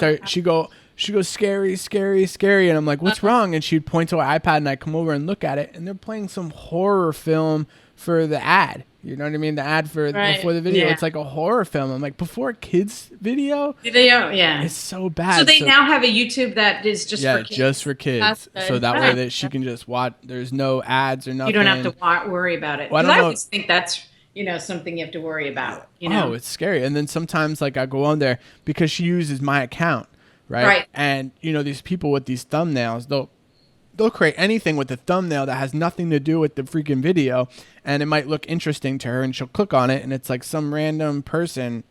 goes scary, scary, scary, and I'm like, what's wrong? And she'd point to her iPad, and I come over and look at it, and they're playing some horror film for the ad. You know what I mean? The ad for before the video, it's like a horror film. I'm like, before a kids video? Yeah. It's so bad. So they now have a YouTube that is just for kids. Yeah, just for kids. So that way that she can just watch. There's no ads or nothing. You don't have to worry about it. Well, I always think that's something you have to worry about. Oh, it's scary. And then sometimes like I go on there because she uses my account, right? And these people with these thumbnails, they'll create anything with the thumbnail that has nothing to do with the freaking video, and it might look interesting to her, and she'll click on it, and it's like some random person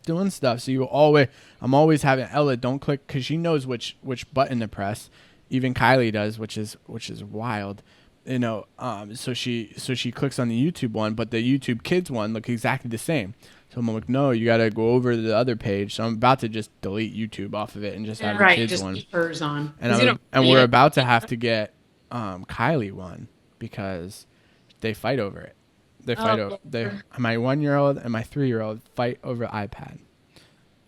doing stuff. So I'm always having Ella don't click because she knows which button to press. Even Kylie does, which is wild. So she clicks on the YouTube one, but the YouTube Kids one look exactly the same. So I'm like, no, you got to go over to the other page. So I'm about to just delete YouTube off of it and just have the Kids just one. keep hers on. And we're about to have to get Kylie one because they fight over it. They fight over. My 1-year-old and my 3-year-old fight over iPad.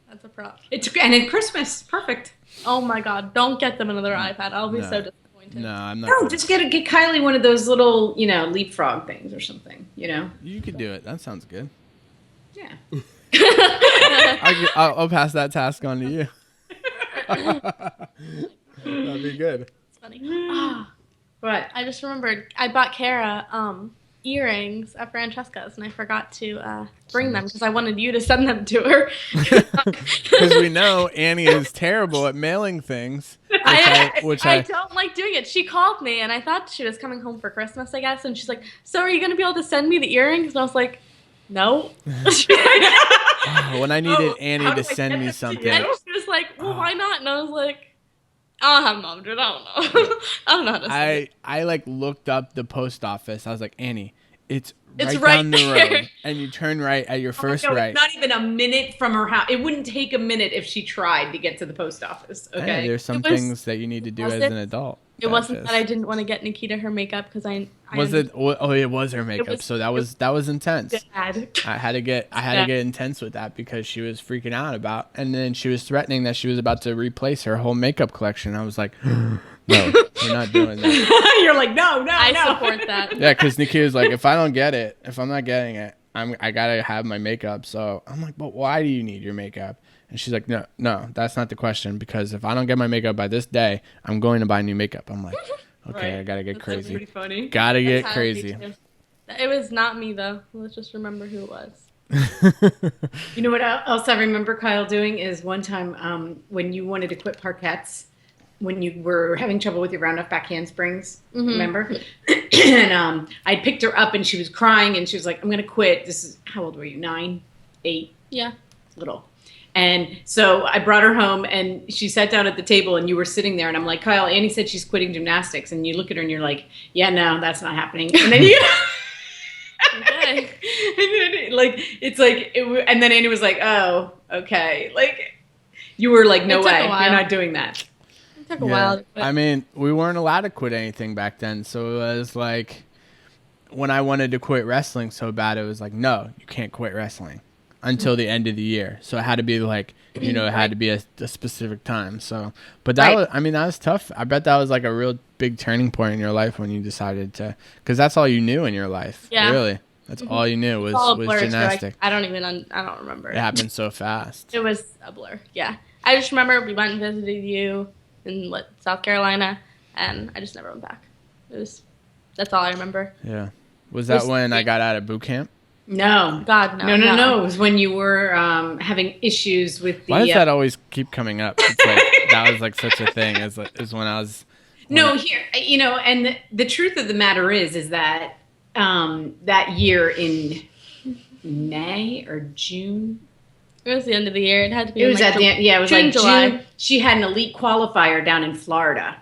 That's a problem. And at Christmas, perfect. Oh my God! Don't get them another iPad. I'll be so disappointed. No, I'm not. No, just get Kylie one of those little, leapfrog things or something. You could do it. That sounds good. Yeah. I'll pass that task on to you. That'd be good. It's funny. What? I just remembered I bought Kara earrings at Francesca's, and I forgot to bring them because I wanted you to send them to her. Because we know Annie is terrible at mailing things. I don't like doing it. She called me, and I thought she was coming home for Christmas, I guess. And she's like, "So are you going to be able to send me the earrings?" And I was like, "No." When I needed Annie to send me something. And she was like, "Well, why not?" And I was like, "I'll have mom do it. I don't know. I don't know how to say it." I like looked up the post office. I was like, Annie, it's right right down the there. road, and you turn right at your first No, right. it's not even a minute from her house. It wouldn't take a minute if she tried to get to the post office. Okay. Hey, there's some things that you need to do as an adult. It wasn't that I didn't want to get Nikita her makeup because I was it? Oh, it was her makeup. So that was intense. bad. I had to get intense with that because she was freaking out about, and then she was threatening that she was about to replace her whole makeup collection. I was like, no, we're not doing that. You're like, no. I support that. Yeah, because Nikki was like, if I don't get it, if I'm not getting it, I gotta have my makeup. So I'm like, but why do you need your makeup? And she's like, no, that's not the question. Because if I don't get my makeup by this day, I'm going to buy new makeup. I'm like, okay, Right. I gotta get That's crazy. pretty funny. Gotta get That's how it'd be crazy. too. It was not me though. Let's just remember who it was. You know what else I remember Kyle doing is one time when you wanted to quit parkettes, when you were having trouble with your round off back handsprings, remember? And I picked her up and she was crying and she was like, I'm going to quit. This is, how old were you? 9, 8? Yeah. Little. And so I brought her home and she sat down at the table and you were sitting there and I'm like, Kyle, Annie said she's quitting gymnastics. And you look at her and you're like, yeah, no, that's not happening. And then you... Okay. And then, like, it's like, and then Annie was like, oh, okay. Like, you were like, no It took way, a while. you're not doing that. It took a while. To quit. I mean, we weren't allowed to quit anything back then. So it was like, when I wanted to quit wrestling so bad, it was like, no, you can't quit wrestling until the end of the year. So it had to be like, it had to be a specific time. So, but that was, that was tough. I bet that was like a real big turning point in your life when you decided to, because that's all you knew in your life. Yeah. Really. That's all you knew was gymnastics. I don't remember. It happened so fast. It was a blur. Yeah. I just remember we went and visited you in South Carolina, and I just never went back. That's all I remember. Yeah. Was that when I got out of boot camp? No. God, no. No. It was when you were having issues with the... Why does that always keep coming up? It's like, that was like such a thing as when I was... No, here, and the truth of the matter is that that year in May or June... It was the end of the year. It had to be. It was at the end. Yeah, it was June, like July. June. She had an elite qualifier down in Florida,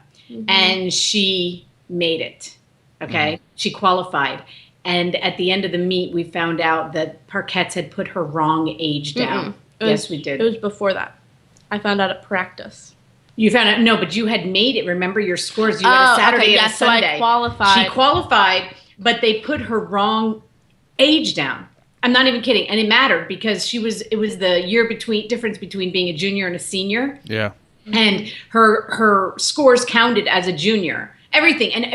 and she made it. Okay, she qualified, and at the end of the meet, we found out that Parkettes had put her wrong age down. Yes, we did. It was before that. I found out at practice. You found out? No, but you had made it. Remember your scores? You had a Saturday and a Sunday. So I qualified. She qualified, but they put her wrong age down. I'm not even kidding, and it mattered because it was the year difference between being a junior and a senior. Yeah. And her scores counted as a junior. Everything and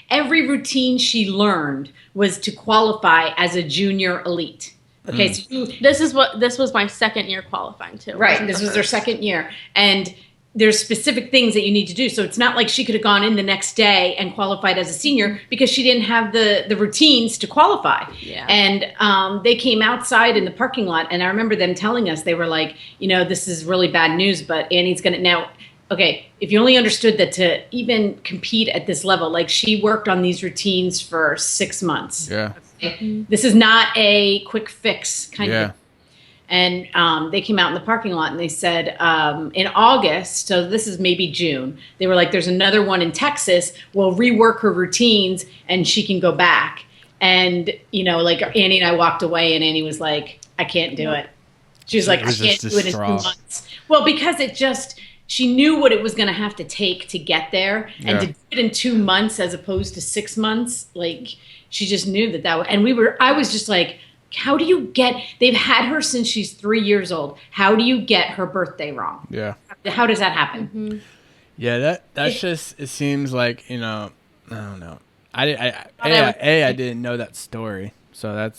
every routine she learned was to qualify as a junior elite. Okay, so This was my second year qualifying too. right, this was her second year, and there's specific things that you need to do. So it's not like she could have gone in the next day and qualified as a senior because she didn't have the routines to qualify. Yeah. And they came outside in the parking lot, and I remember them telling us, they were like, this is really bad news, but Annie's going to now. Okay, if you only understood that to even compete at this level, like she worked on these routines for 6 months. Yeah. Okay? This is not a quick fix kind of. Yeah. And they came out in the parking lot and they said in August, so this is maybe June, they were like, there's another one in Texas. We'll rework her routines and she can go back. And, like Annie and I walked away and Annie was like, I can't do it. She was like, I can't do it in 2 months. Well, because she knew what it was going to have to take to get there. And to do it in 2 months as opposed to 6 months, like she just knew that and I was just like, how do you they've had her since she's 3 years old. How do you get her birthday wrong? Yeah. How does that happen? Yeah, that's just, it seems like, I don't know. I didn't know that story. So that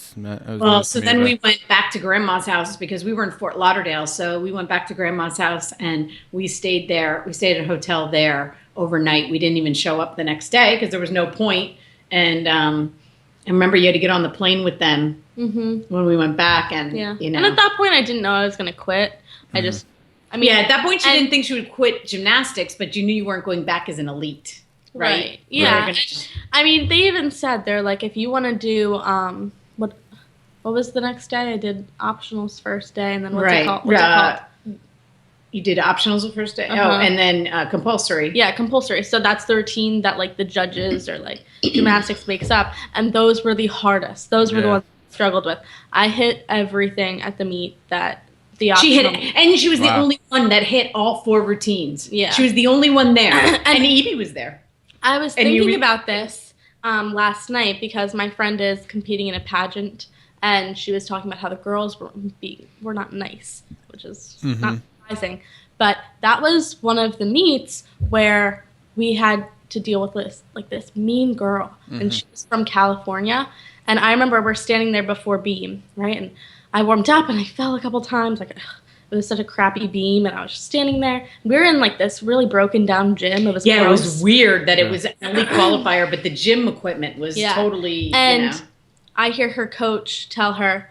was so then we went back to grandma's house because we were in Fort Lauderdale. So we went back to grandma's house and we stayed there. We stayed at a hotel there overnight. We didn't even show up the next day because there was no point. And I remember you had to get on the plane with them when we went back. And, And at that point, I didn't know I was going to quit. I I mean, yeah, at that point, she and- didn't think she would quit gymnastics, but you knew you weren't going back as an elite, right? Yeah. Right. And, I mean, they even said they're like, if you want to do what was the next day? I did optionals first day, and then what's it called? You did optionals the first day. Uh-huh. Oh, and then compulsory. Yeah, compulsory. So that's the routine that like the judges or like gymnastics makes up, and those were the hardest. Those were the ones I struggled with. I hit everything at the meet that the She hit optional it, meet. and she was the only one that hit all 4 routines. Yeah. She was the only one there, and Evie was there. I was And you thinking about this last night because my friend is competing in a pageant, and she was talking about how the girls were not nice, which is not surprising. But that was one of the meets where we had to deal with this mean girl, and she was from California. And I remember we're standing there before beam, right? And I warmed up, and I fell a couple times. Like, it was such a crappy beam, and I was just standing there. We were in like this really broken down gym. It was Yeah, gross. it was weird that it was an elite qualifier, but the gym equipment was totally. And I hear her coach tell her,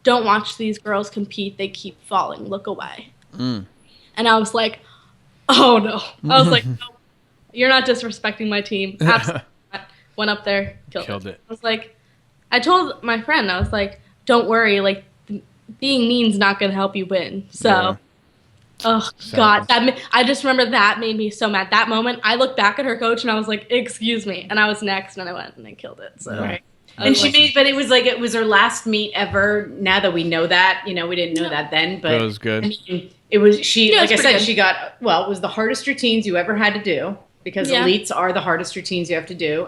"Don't watch these girls compete. They keep falling. Look away." And I was like, "Oh no!" I was like, "No, you're not disrespecting my team." Absolutely not. Went up there, killed it. I was like, I told my friend, I was like, "Don't worry. Like, being mean's not going to help you win." So, oh God, I just remember that made me so mad. That moment, I looked back at her coach and I was like, "Excuse me," and I was next, and I went and I killed it. So. Right. And she made, but it was her last meet ever. Now that we know that, we didn't know that then, but It was good. I mean, it was like I said, good. she got it was the hardest routines you ever had to do because elites are the hardest routines you have to do,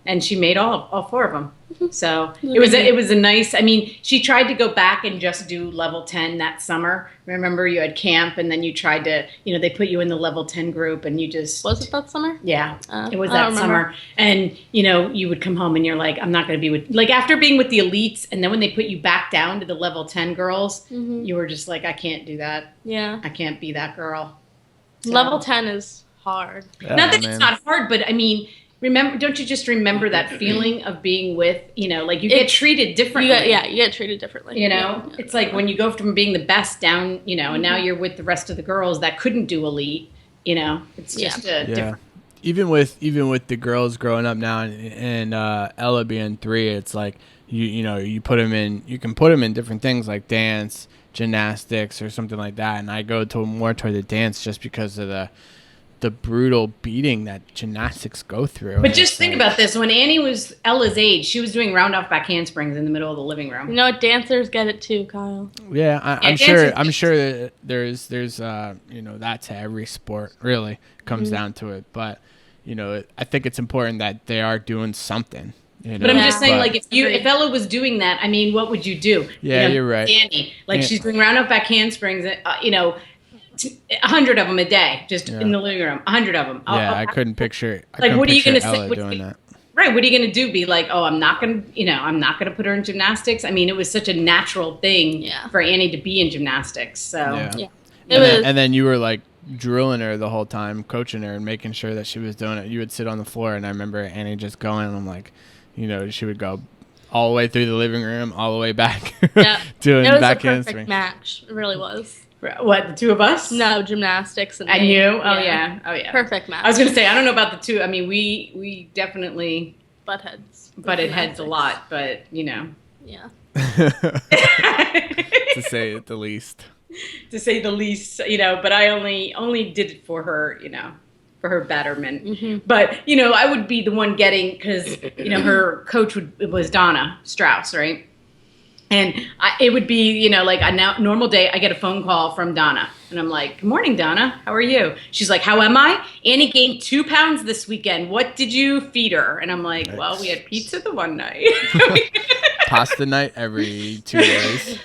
and she made all 4 of them. So it was a nice. I mean, she tried to go back and just do level 10 that summer. Remember, you had camp, and then you tried to, they put you in the level 10 group, and you just Was it that summer? Yeah, it was I that don't summer. remember. And, you would come home and you're like, I'm not going to be with, like after being with the elites and then when they put you back down to the level 10 girls, you were just like, I can't do that. Yeah. I can't be that girl. So. Level 10 is hard. Yeah, Not that man. it's not hard, but I mean, don't you just remember that feeling of being with, like you get treated differently. You get treated differently. It's like when you go from being the best down, and now you're with the rest of the girls that couldn't do elite, it's just different. Even with the girls growing up now and Ella being 3, it's like you put them in, you can put them in different things like dance, gymnastics, or something like that. And I go more toward the dance just because of the brutal beating that gymnastics go through. But just think about this: when Annie was Ella's age, she was doing round off back handsprings in the middle of the living room. Dancers get it too, Kyle. Yeah, I'm sure that there's that to every sport. Really comes down to it, but I think it's important that they are doing something. But I'm just saying, like, if Ella was doing that, I mean, what would you do? Yeah, you're right. Annie, she's doing round up back handsprings, 100 of them a day, just in the living room, 100 of them. I couldn't picture. What are you going to say? Doing that? Right. What are you going to do? Be like, oh, I'm not going to put her in gymnastics. I mean, it was such a natural thing for Annie to be in gymnastics. So and then you were like drilling her the whole time, coaching her and making sure that she was doing it. You would sit on the floor, and I remember Annie just going, and I'm like, she would go all the way through the living room, all the way back, doing back handspring. It was a perfect match. It really was. What, the 2 of us? No, gymnastics and you. Oh yeah. Perfect match. I was gonna say, I don't know about the 2. I mean, we definitely butted heads a lot, but Yeah. To say it the least. To say the least, but I only did it for her, for her betterment. But I would be the one getting, because her coach was Donna Strauss, right? And it would be, like a normal day, I get a phone call from Donna. And I'm like, good morning, Donna. How are you? She's like, how am I? Annie gained 2 pounds this weekend. What did you feed her? And I'm like, well, we had pizza the one night. Pasta night every 2 days.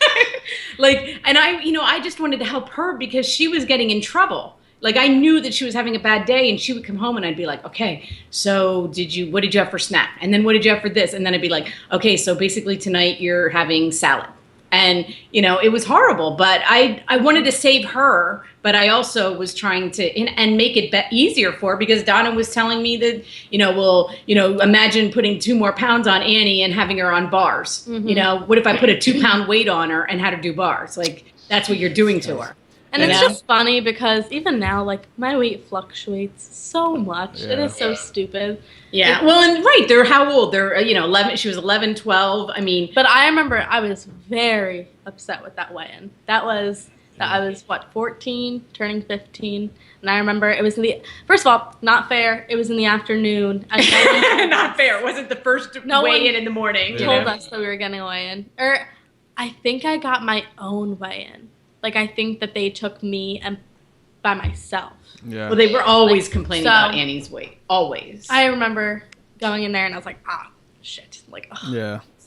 And I just wanted to help her because she was getting in trouble. Like, I knew that she was having a bad day, and she would come home and I'd be like, okay, so what did you have for snack? And then what did you have for this? And then I'd be like, okay, so basically tonight you're having salad. And, it was horrible, but I wanted to save her, but I also was trying to, and make it easier for her, because Donna was telling me that, imagine putting 2 more pounds on Annie and having her on bars. What if I put a 2-pound weight on her and had her do bars? Like, that's what you're doing to her. And it's just funny because even now, like, my weight fluctuates so much. It is so stupid. Yeah. Well, and they're how old? They're, 11. She was 11, 12. I mean. But I remember I was very upset with that weigh-in. I was, 14, turning 15. And I remember it was first of all, not fair. It was in the afternoon. Not fair. It wasn't the first weigh-in in the morning. Told us that we were getting a weigh-in. Or I think I got my own weigh-in. Like, I think that they took me and by myself. Yeah. Well, they were always complaining about Annie's weight. Always. I remember going in there and I was like, shit. Like,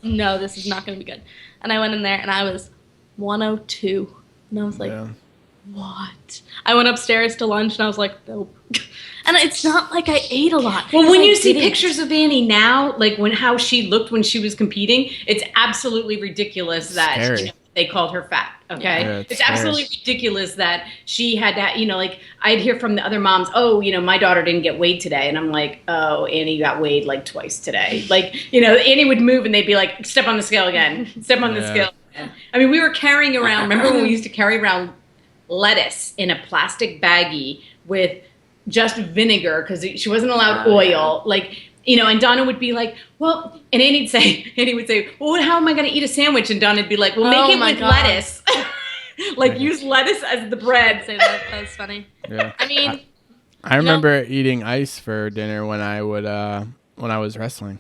no, this is not going to be good. And I went in there and I was 102. And I was like, what? I went upstairs to lunch and I was like, nope. And it's not like I ate a lot. Well, when you see pictures of Annie now, like how she looked when she was competing, it's absolutely ridiculous that they called her fat. Okay, yeah, it's absolutely ridiculous that she had that. Like I'd hear from the other moms, oh, my daughter didn't get weighed today, and I'm like, oh, Annie got weighed like twice today. Like, Annie would move and they'd be like, step on the scale again, step on the scale again. I mean, we were carrying around. Remember when we used to carry around lettuce in a plastic baggie with just vinegar because she wasn't allowed oil, like. And Donna would be like, well, and Annie would say, well, how am I going to eat a sandwich? And Donna would be like, well, make it with lettuce. Use lettuce as the bread. Say that. That's funny. Yeah. I mean, I remember eating ice for dinner when I was wrestling.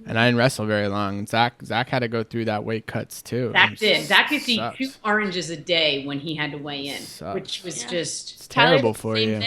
And I didn't wrestle very long. Zach had to go through that weight cuts too. Zach did. Zach could eat 2 oranges a day when he had to weigh in, which was just it's terrible for you.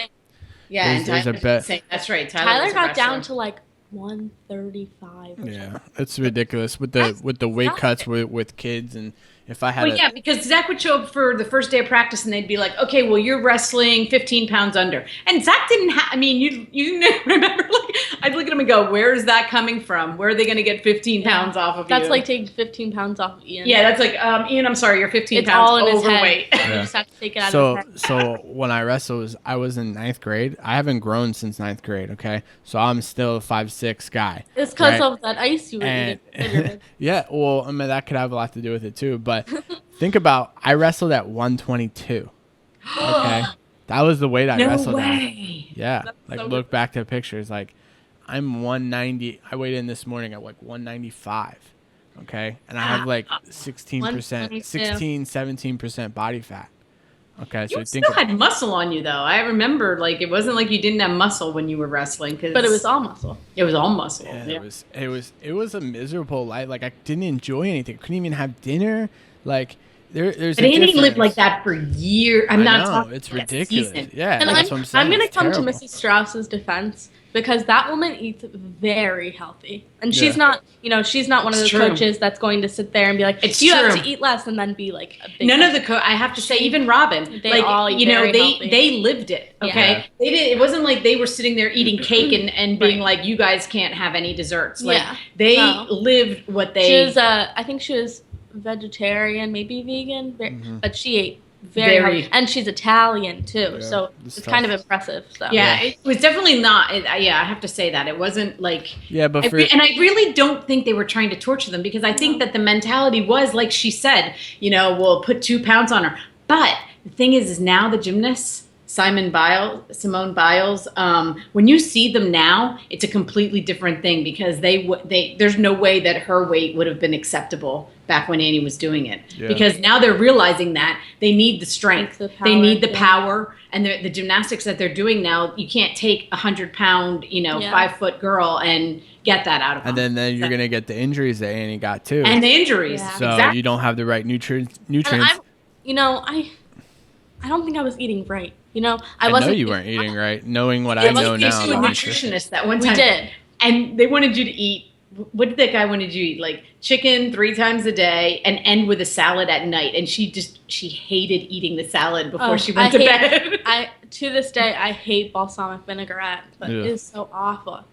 Yeah, and there's a bet. That's right. Tyler got down to like 135. Yeah, it's ridiculous with the weight cuts with kids. And if I had because Zach would show up for the first day of practice and they'd be like, okay, well, you're wrestling 15 pounds under. And Zach didn't have, I mean, you remember, like, I'd look at him and go, where is that coming from? Where are they going to get 15 pounds off of you? That's like taking 15 pounds off of Ian. Yeah, that's like, Ian, I'm sorry, you're 15 pounds overweight. You just have to take it out of his head. So when I wrestled, I was in 9th grade. I haven't grown since 9th grade, okay? So I'm still a 5'6" guy. It's because of that ice you were eating. Yeah, well, I mean, that could have a lot to do with it too, but think about, I wrestled at 122. Okay, that was the weight I wrestled at. Yeah, like look back to pictures. Like I'm 190. I weighed in this morning at like 195. Okay, and I have like 16%, 17% body fat. Okay, so you still had muscle on you though. I remember, like, it wasn't like you didn't have muscle when you were wrestling, but it was all muscle. It was all muscle. Yeah. It was a miserable life. Like I didn't enjoy anything. Couldn't even have dinner. Like there's. But Annie lived like that for years. I'm not talking. It's ridiculous. Season. Yeah, and that's what I'm saying. I'm gonna come to Mrs. Strauss's defense because that woman eats very healthy, and she's not. She's not one of those coaches that's going to sit there and be like, "You have to eat less," and then be like a big. None of the I have to say, even Robin, they all eat very healthy. They lived it. Okay, Yeah. They did. It wasn't like they were sitting there eating cake and being like, "You guys can't have any desserts." Like they lived what they. She was. I think she was vegetarian, maybe vegan, but she ate very healthy. And she's Italian too, so it's kind of impressive. So. Yeah, it was definitely not. I have to say that it wasn't like. Yeah, but and I really don't think they were trying to torture them because I think that the mentality was like she said, we'll put 2 pounds on her. But the thing is now the gymnasts. Simone Biles. When you see them now, it's a completely different thing because there's no way that her weight would have been acceptable back when Annie was doing it. Yeah. Because now they're realizing that they need the strength, they need the power, and the gymnastics that they're doing now. You can't take 100-pound, 5-foot girl and get that out of them. And then you're gonna get the injuries that Annie got too, and the injuries. Yeah. So you don't have the right nutrients. I don't think I was eating right. I know you weren't eating right, knowing what I know now. You a nutritionist that one time. We did. And they wanted you to eat, what did that guy want you to eat? Like chicken 3 times a day and end with a salad at night. And she hated eating the salad before she went to bed. To this day, I hate balsamic vinaigrette, but it is so awful.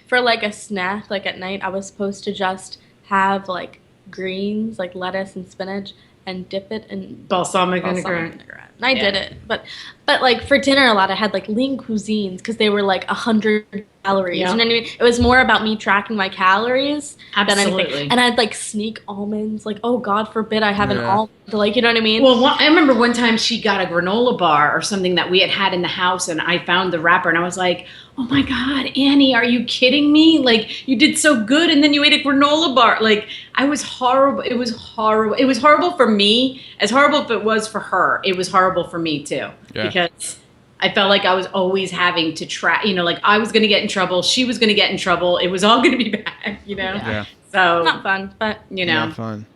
For like a snack, like at night, I was supposed to just have like greens, like lettuce and spinach, and dip it in balsamic vinaigrette. And I did it, but like for dinner a lot I had like lean cuisines because they were like 100 calories. Yeah. You know what I mean? It was more about me tracking my calories than Absolutely. anything. And I'd like sneak almonds. Like, oh God forbid I have an Yeah. almond. Like, you know what I mean? Well, I remember one time she got a granola bar or something that we had in the house, and I found the wrapper, and I was like, "Oh my God, Annie, are you kidding me? Like, you did so good, and then you ate a granola bar." Like, I was horrible. It was horrible. It was horrible for me. As horrible as it was for her, it was horrible for me too, because I felt like I was always having to track. You know, like I was going to get in trouble. She was going to get in trouble. It was all going to be bad. You know. Yeah. So Not fun, but you know. Not fun.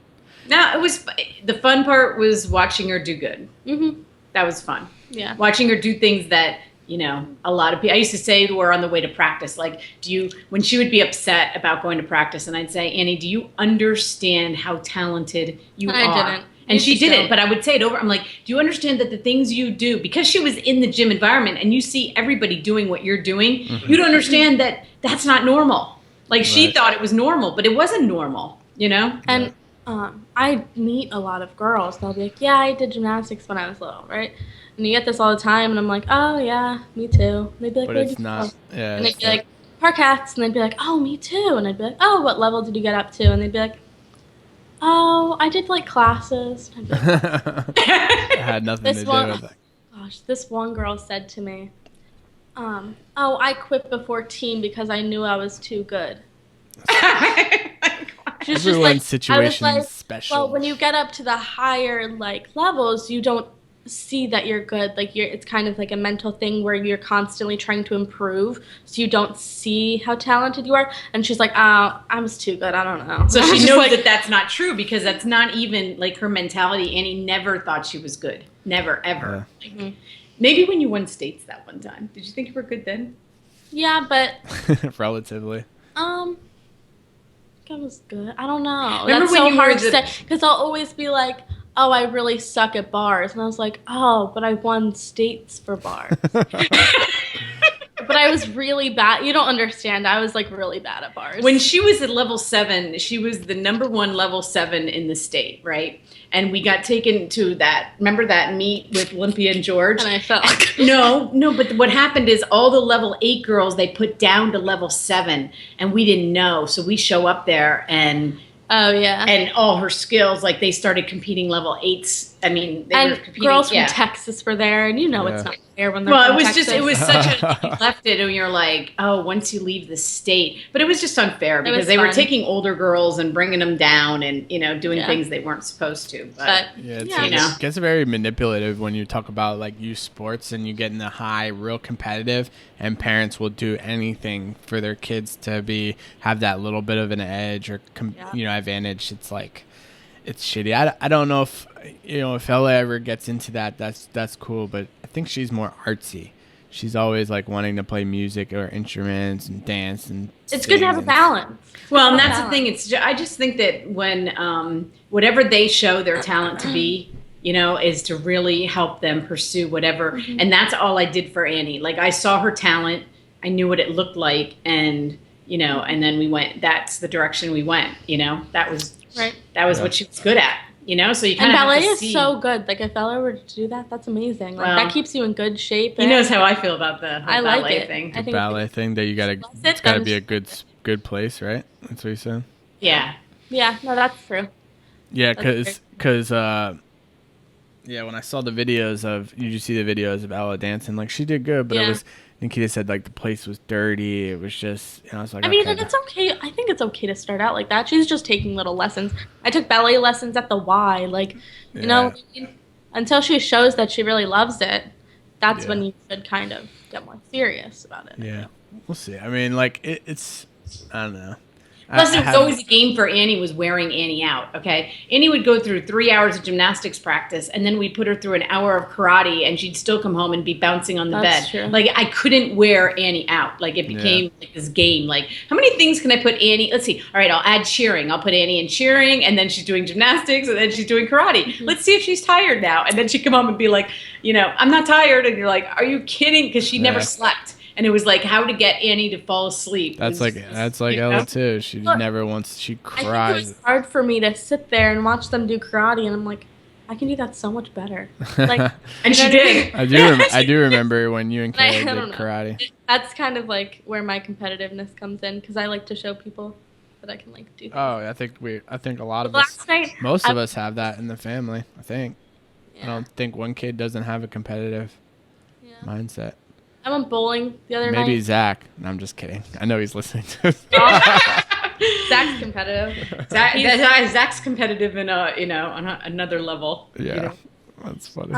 No, it was the fun part was watching her do good. mm-hmm. That was fun. Yeah. Watching her do things that, you know, a lot of people, I used to say to her on the way to practice, like, when she would be upset about going to practice, and I'd say, Annie, do you understand how talented you are? I didn't. And she still. didn't, but I would say it over. I'm like, do you understand that the things you do, because she was in the gym environment and you see everybody doing what you're doing, you don't understand that that's not normal. Like she thought it was normal, but it wasn't normal, you know? And I meet a lot of girls. They'll be like, yeah, I did gymnastics when I was little, right? And you get this all the time, and I'm like, oh, yeah, me too. And they'd be like, But where'd it's you not. go? Yeah. And they'd be like, Parkettes. And they'd be like, oh, me too. And I'd be like, oh, what level did you get up to? And they'd be like, oh, I did like classes. And I'd be like, it had nothing This to do one- with it. gosh, this one girl said to me, oh, I quit before team because I knew I was too good. She's just Everyone's like, situation I was is special. well, when you get up to the higher like levels, you don't see that you're good. Like it's kind of like a mental thing where you're constantly trying to improve, so you don't see how talented you are. And she's like, oh, I was too good. I don't know. So I was she just knows like, that that's not true, because that's not even like her mentality. Annie never thought she was good. Never, ever. Like, maybe when you won states that one time, did you think you were good then? yeah, but Relatively. I think I was good. I don't know. Remember That's when so you were hard to the- say because I'll always be like, oh, I really suck at bars, and I was like, oh, but I won states for bars. But I was really bad. You don't understand. I was like really bad at bars. When she was at level 7, she was the number 1 level 7 in the state, right? And we got taken to that, remember that meet with Olympia and George? and I felt No, but what happened is all the level 8 girls, they put down to level 7, and we didn't know. So we show up there, and oh yeah, and all her skills, like they started competing level 8s. I mean, they were and competing. girls from Texas were there, and you know Yeah. it's not fair when they're Well, from it was Texas. just, it was such a, you left it and you're like, oh, once you leave the state. But it was just unfair because was they were fun. taking older girls and bringing them down and, you know, doing Yeah. things they weren't supposed to. but Yeah, it's, Yeah. You know. it gets very manipulative when you talk about like youth sports and you get in the high, real competitive, and parents will do anything for their kids to have that little bit of an edge or advantage. It's like it's shitty. I don't know if Ella ever gets into that. That's cool, but I think she's more artsy. She's always like wanting to play music or instruments and dance and. it's good to have a sing and- balance. Well, and that's the thing. I just think that when whatever they show their talent to be, you know, is to really help them pursue whatever. Mm-hmm. And that's all I did for Annie. Like I saw her talent, I knew what it looked like, and you know, and then we went. That's the direction we went. You know, that was Right. what she was good at. You know, so you kind And of have ballet to is see. so good. Like if Ella were to do that, that's amazing. Like Well, that keeps you in good shape. He knows how I feel about the whole I like ballet it. thing. I think ballet thing that you gotta. That's it, It's gotta then. be a good place, right? That's what you said. Yeah. yeah, no, that's true. Yeah, That's because when I saw the videos you see the videos of Ella dancing, like she did good, but it Yeah. was. Nikita said like the place was dirty. It was just, I was like, I mean, okay, and it's okay. I think it's okay to start out like that. She's just taking little lessons. I took ballet lessons at the Y. Like, you know, until she shows that she really loves it, that's when you should kind of get more serious about it. yeah, we'll see. I mean, like it's, I don't know. Plus, it was always a game for Annie was wearing Annie out, okay? Annie would go through 3 hours of gymnastics practice, and then we'd put her through an hour of karate, and she'd still come home and be bouncing on the That's bed. true. Like, I couldn't wear Annie out. Like, it became like this game. Like, how many things can I put Annie? Let's see. All right, I'll add cheering. I'll put Annie in cheering, and then she's doing gymnastics, and then she's doing karate. Mm-hmm. Let's see if she's tired now. And then she'd come home and be like, you know, I'm not tired. And you're like, are you kidding? Because she never slept. And it was like how to get Annie to fall asleep. That's like you Ella know? too. She Look, never wants. She I think it cries. was hard for me to sit there and watch them do karate, and I'm like, I can do that so much better. Like, And she you know what I mean? did. I do remember when you and I Kayla don't did know. karate. That's kind of like where my competitiveness comes in because I like to show people that I can like do things. Oh, I think a lot of us, Last night, most of us have that in the family. I think. yeah, I don't think one kid doesn't have a competitive yeah. mindset. I went bowling the other Maybe night. Zach. No, I'm just kidding. I know he's listening to this. Zach's competitive. Zach's competitive in on another level. Yeah, that's funny.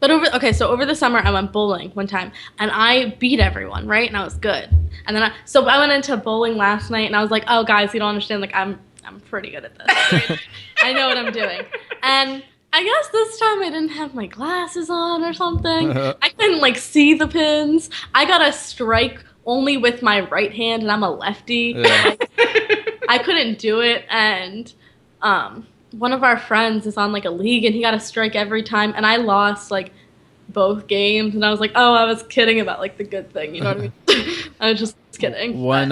But over the summer I went bowling one time and I beat everyone, right? And I was good. And then I went into bowling last night and I was like, oh guys, you don't understand. Like I'm pretty good at this. Right? I know what I'm doing. And I guess this time I didn't have my glasses on or something. I couldn't like see the pins. I got a strike only with my right hand and I'm a lefty. Yeah. I couldn't do it, and one of our friends is on like a league, and he got a strike every time, and I lost like both games, and I was like, oh, I was kidding about like the good thing, you know what I mean? I was just kidding. One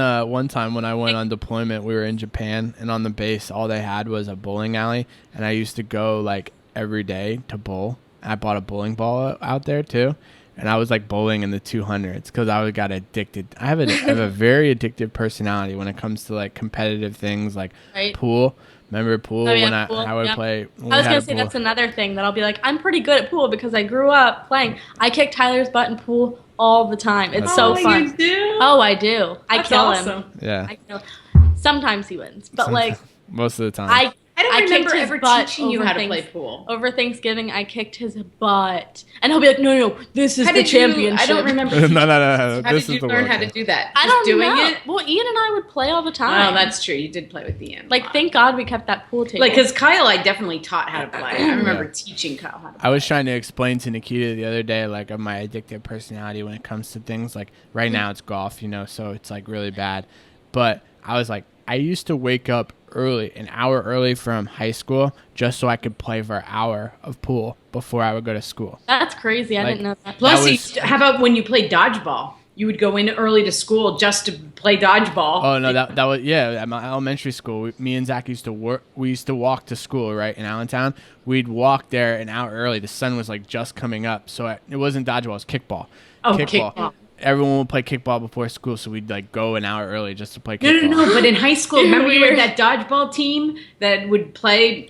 time when I went on deployment, we were in Japan, and on the base, all they had was a bowling alley, and I used to go like every day to bowl. I bought a bowling ball out there too. And I was like bowling in the 200s because I got addicted. I have a very addictive personality when it comes to like competitive things like pool. Remember pool when pool, I would play? I was gonna say that's another thing that I'll be like, I'm pretty good at pool because I grew up playing. I kick Tyler's butt in pool all the time. It's so fun. You do? Oh, I do. That's I kill awesome. him. Yeah. I kill him. Sometimes he wins, but like most of the time. I don't kicked remember his ever butt teaching you over how to play pool. Over Thanksgiving, I kicked his butt, and he'll be like, "No, this is How the did you- championship." I don't remember. No. How This did is you the learn World how to Cup. do that? I Just don't doing know. it? Well, Ian and I would play all the time. Oh, that's true. You did play with Ian. like, thank God we kept that pool table. Like, because Kyle, I definitely taught how to play. I remember teaching Kyle how to play. I was trying to explain to Nikita the other day, like, of my addictive personality when it comes to things. Like, right now it's golf, so it's, like, really bad. But I was like, I used to wake up early, an hour early from high school, just so I could play for an hour of pool before I would go to school. That's crazy. I Like, didn't know that. Plus, how about when you played dodgeball? You would go in early to school just to play dodgeball. Oh, no, that was, at my elementary school, me and Zach used to work. We used to walk to school, right, in Allentown. We'd walk there an hour early. The sun was, like, just coming up. So it wasn't dodgeball, it was kickball. Oh, kickball. Everyone would play kickball before school, so we'd, like, go an hour early just to play kickball. No. But in high school, remember you had that dodgeball team that would play?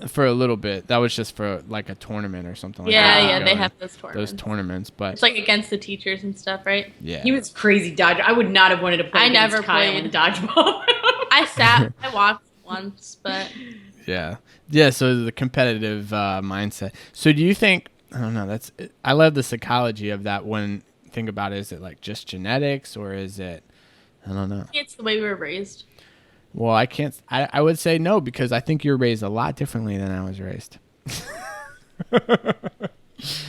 For a little bit. That was just for, like, a tournament or something like Yeah, that. yeah, they have those tournaments. But It's like against the teachers and stuff, right? yeah. He was crazy dodge. I would not have wanted to play I against never Kyle played. in dodgeball. I watched once, but Yeah. So the competitive mindset. So do you think, I don't know, I love the psychology of that when you think about it. Is it like just genetics or is it, I don't know. it's the way we were raised. Well, I would say no, because I think you're raised a lot differently than I was raised.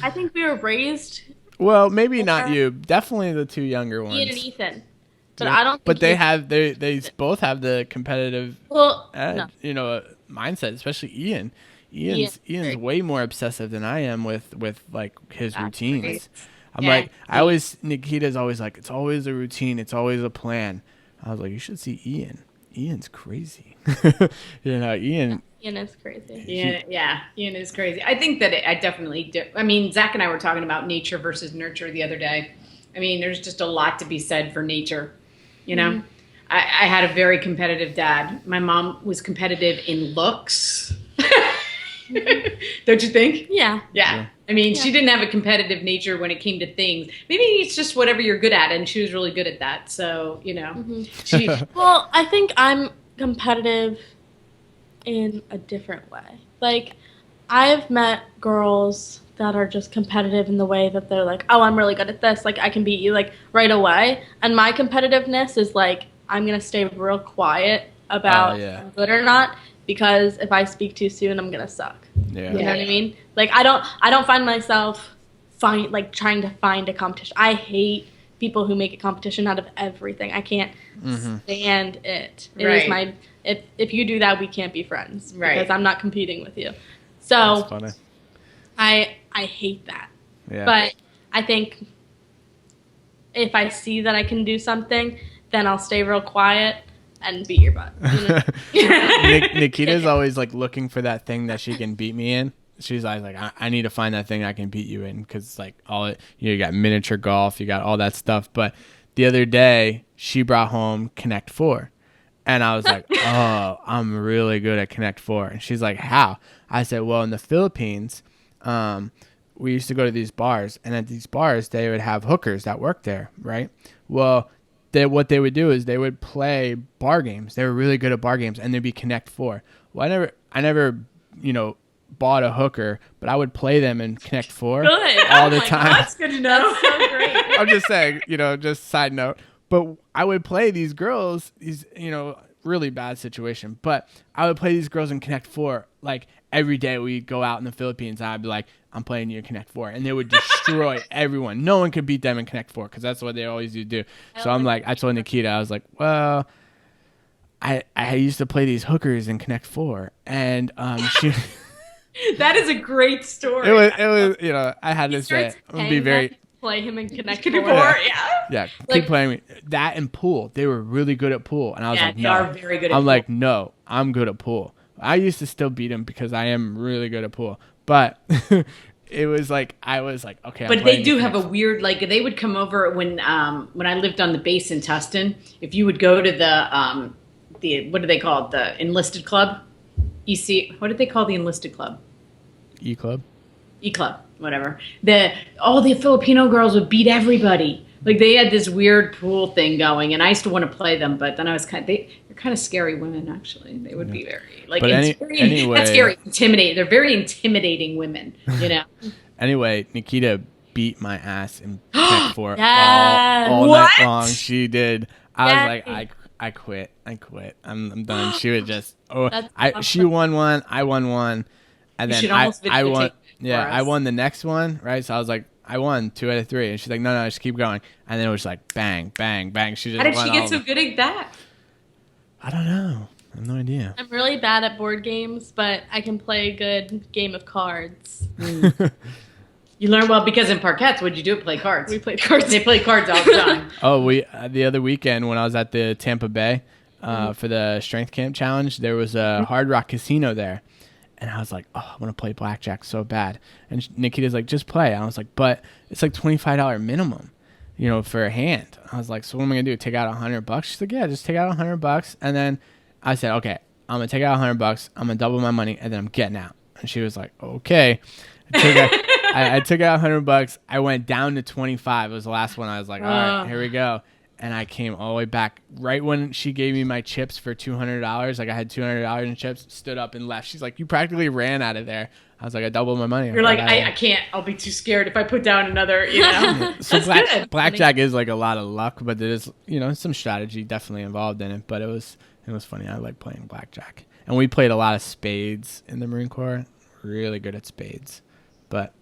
I think we were raised, Well, maybe not you. Definitely the two younger ones. Ian and Ethan. But I don't think But they Ethan- they both have the competitive Well, no. mindset, especially Ian. Ian's Ian's way more obsessive than I am with like his That's routines. great. I'm Yeah. like, Nikita's always like, it's always a routine, it's always a plan. I was like, you should see Ian. Ian's crazy. Ian. Ian is crazy. Yeah, Ian is crazy. I think that I definitely do. I mean, Zach and I were talking about nature versus nurture the other day. I mean, there's just a lot to be said for nature. Mm-hmm. I had a very competitive dad. My mom was competitive in looks. Don't you think? Yeah. Yeah. I mean, she didn't have a competitive nature when it came to things. Maybe it's just whatever you're good at, and she was really good at that. So, she. Well, I think I'm competitive in a different way. Like, I've met girls that are just competitive in the way that they're like, oh, I'm really good at this. Like, I can beat you, like, right away. And my competitiveness is like, I'm going to stay real quiet about if I'm good or not, because if I speak too soon, I'm going to suck. Yeah. You know what I mean? Like, I don't find myself trying to find a competition. I hate people who make a competition out of everything. I can't stand it. It is my if you do that, we can't be friends because I'm not competing with you. So That's funny. I hate that. Yeah. But I think if I see that I can do something, then I'll stay real quiet and beat your butt. You know? Nikita's always like looking for that thing that she can beat me in. she's like I need to find that thing I can beat you in, because like you got miniature golf, you got all that stuff. But the other day she brought home Connect 4, and I was like, oh, I'm really good at Connect 4. And she's like, how? I said, well, in the Philippines, we used to go to these bars, and at these bars they would have hookers that worked there, right? Well, what they would do is they would play bar games. They were really good at bar games, and they'd be Connect 4. Well, I never, bought a hooker, but I would play them in Connect 4 all the time. That's good to know. That's so great. I'm just saying, just side note. But I would play these girls, really bad situation. But I would play these girls in Connect 4. Like every day we'd go out in the Philippines, and I'd be like, I'm playing you in Connect 4. And they would destroy everyone. No one could beat them in Connect 4, because that's what they always do. So I told Nikita, I was like, well, I used to play these hookers in Connect 4. And she... That is a great story. It was, I had to say, I'm gonna be very play him in Connect 4. Yeah, keep playing me. That and pool. They were really good at pool, and I was like, they no. are very good at I'm pool. like, no, I'm good at pool. I used to still beat him because I am really good at pool, but it was like I was like, okay. But they do have a weird, like, they would come over when I lived on the base in Tustin. If you would go to the what do they call it? The enlisted club. EC. What did they call the enlisted club? E-club. E-club, whatever. All the Filipino girls would beat everybody. Like, they had this weird pool thing going, and I used to want to play them, but then I was they're kind of scary women, actually. They would be very, like, anyway, that's scary, intimidating. They're very intimidating women, Anyway, Nikita beat my ass in Tech 4 Yes. all What? night long. She did. I was Yes. like, I quit. I'm done. She would just, That's she won one, I won one. And You then should almost I videotape won. it Yeah, for I us. won the next one, right? So I was like, I won 2 out of 3, and she's like, no, just keep going. And then it was like bang, bang, bang. She just How did won she all get of so them. good at that? I don't know. I have no idea. I'm really bad at board games, but I can play a good game of cards. You learn well because in parquets, what'd you do? Play cards. We played cards. They play cards all the time. Oh, the other weekend when I was at the Tampa Bay for the Strength Camp Challenge, there was a Hard Rock Casino there. And I was like, oh, I want to play blackjack so bad. And Nikita's like, just play. I was like, but it's like $25 minimum, for a hand. I was like, so what am I going to do? Take out $100? She's like, yeah, just take out $100. And then I said, okay, I'm going to take out $100. I'm going to double my money, and then I'm getting out. And she was like, okay. I took out $100. I went down to 25. It was the last one. I was like, all right, here we go. And I came all the way back right when she gave me my chips for $200. Like, I had $200 in chips, stood up and left. She's like, you practically ran out of there. I was like, I doubled my money. You're like, I can't. I'll be too scared if I put down another, So That's good. blackjack is like a lot of luck, but there's, some strategy definitely involved in it. But it was funny. I like playing blackjack. And we played a lot of spades in the Marine Corps. Really good at spades. But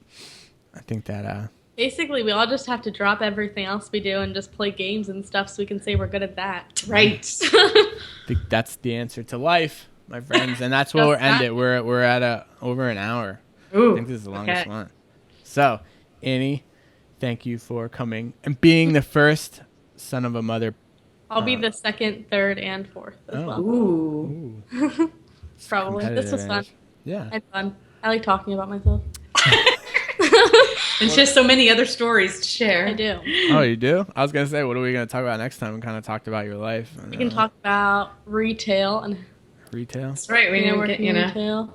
I think that... Basically, we all just have to drop everything else we do and just play games and stuff so we can say we're good at that. Right. I think that's the answer to life, my friends, and that's where we'll end it. We're at over an hour. Ooh, I think this is the longest one. So, Annie, thank you for coming and being the first son of a mother. I'll be the second, third, and fourth as well. Ooh. Probably. This was fun. Yeah. I had fun. I like talking about myself. And she has so many other stories to share. I do. Oh, you do? I was gonna say, what are we gonna talk about next time? We kind of talked about your life. We can talk about retail and retail. That's right. We didn't get, retail.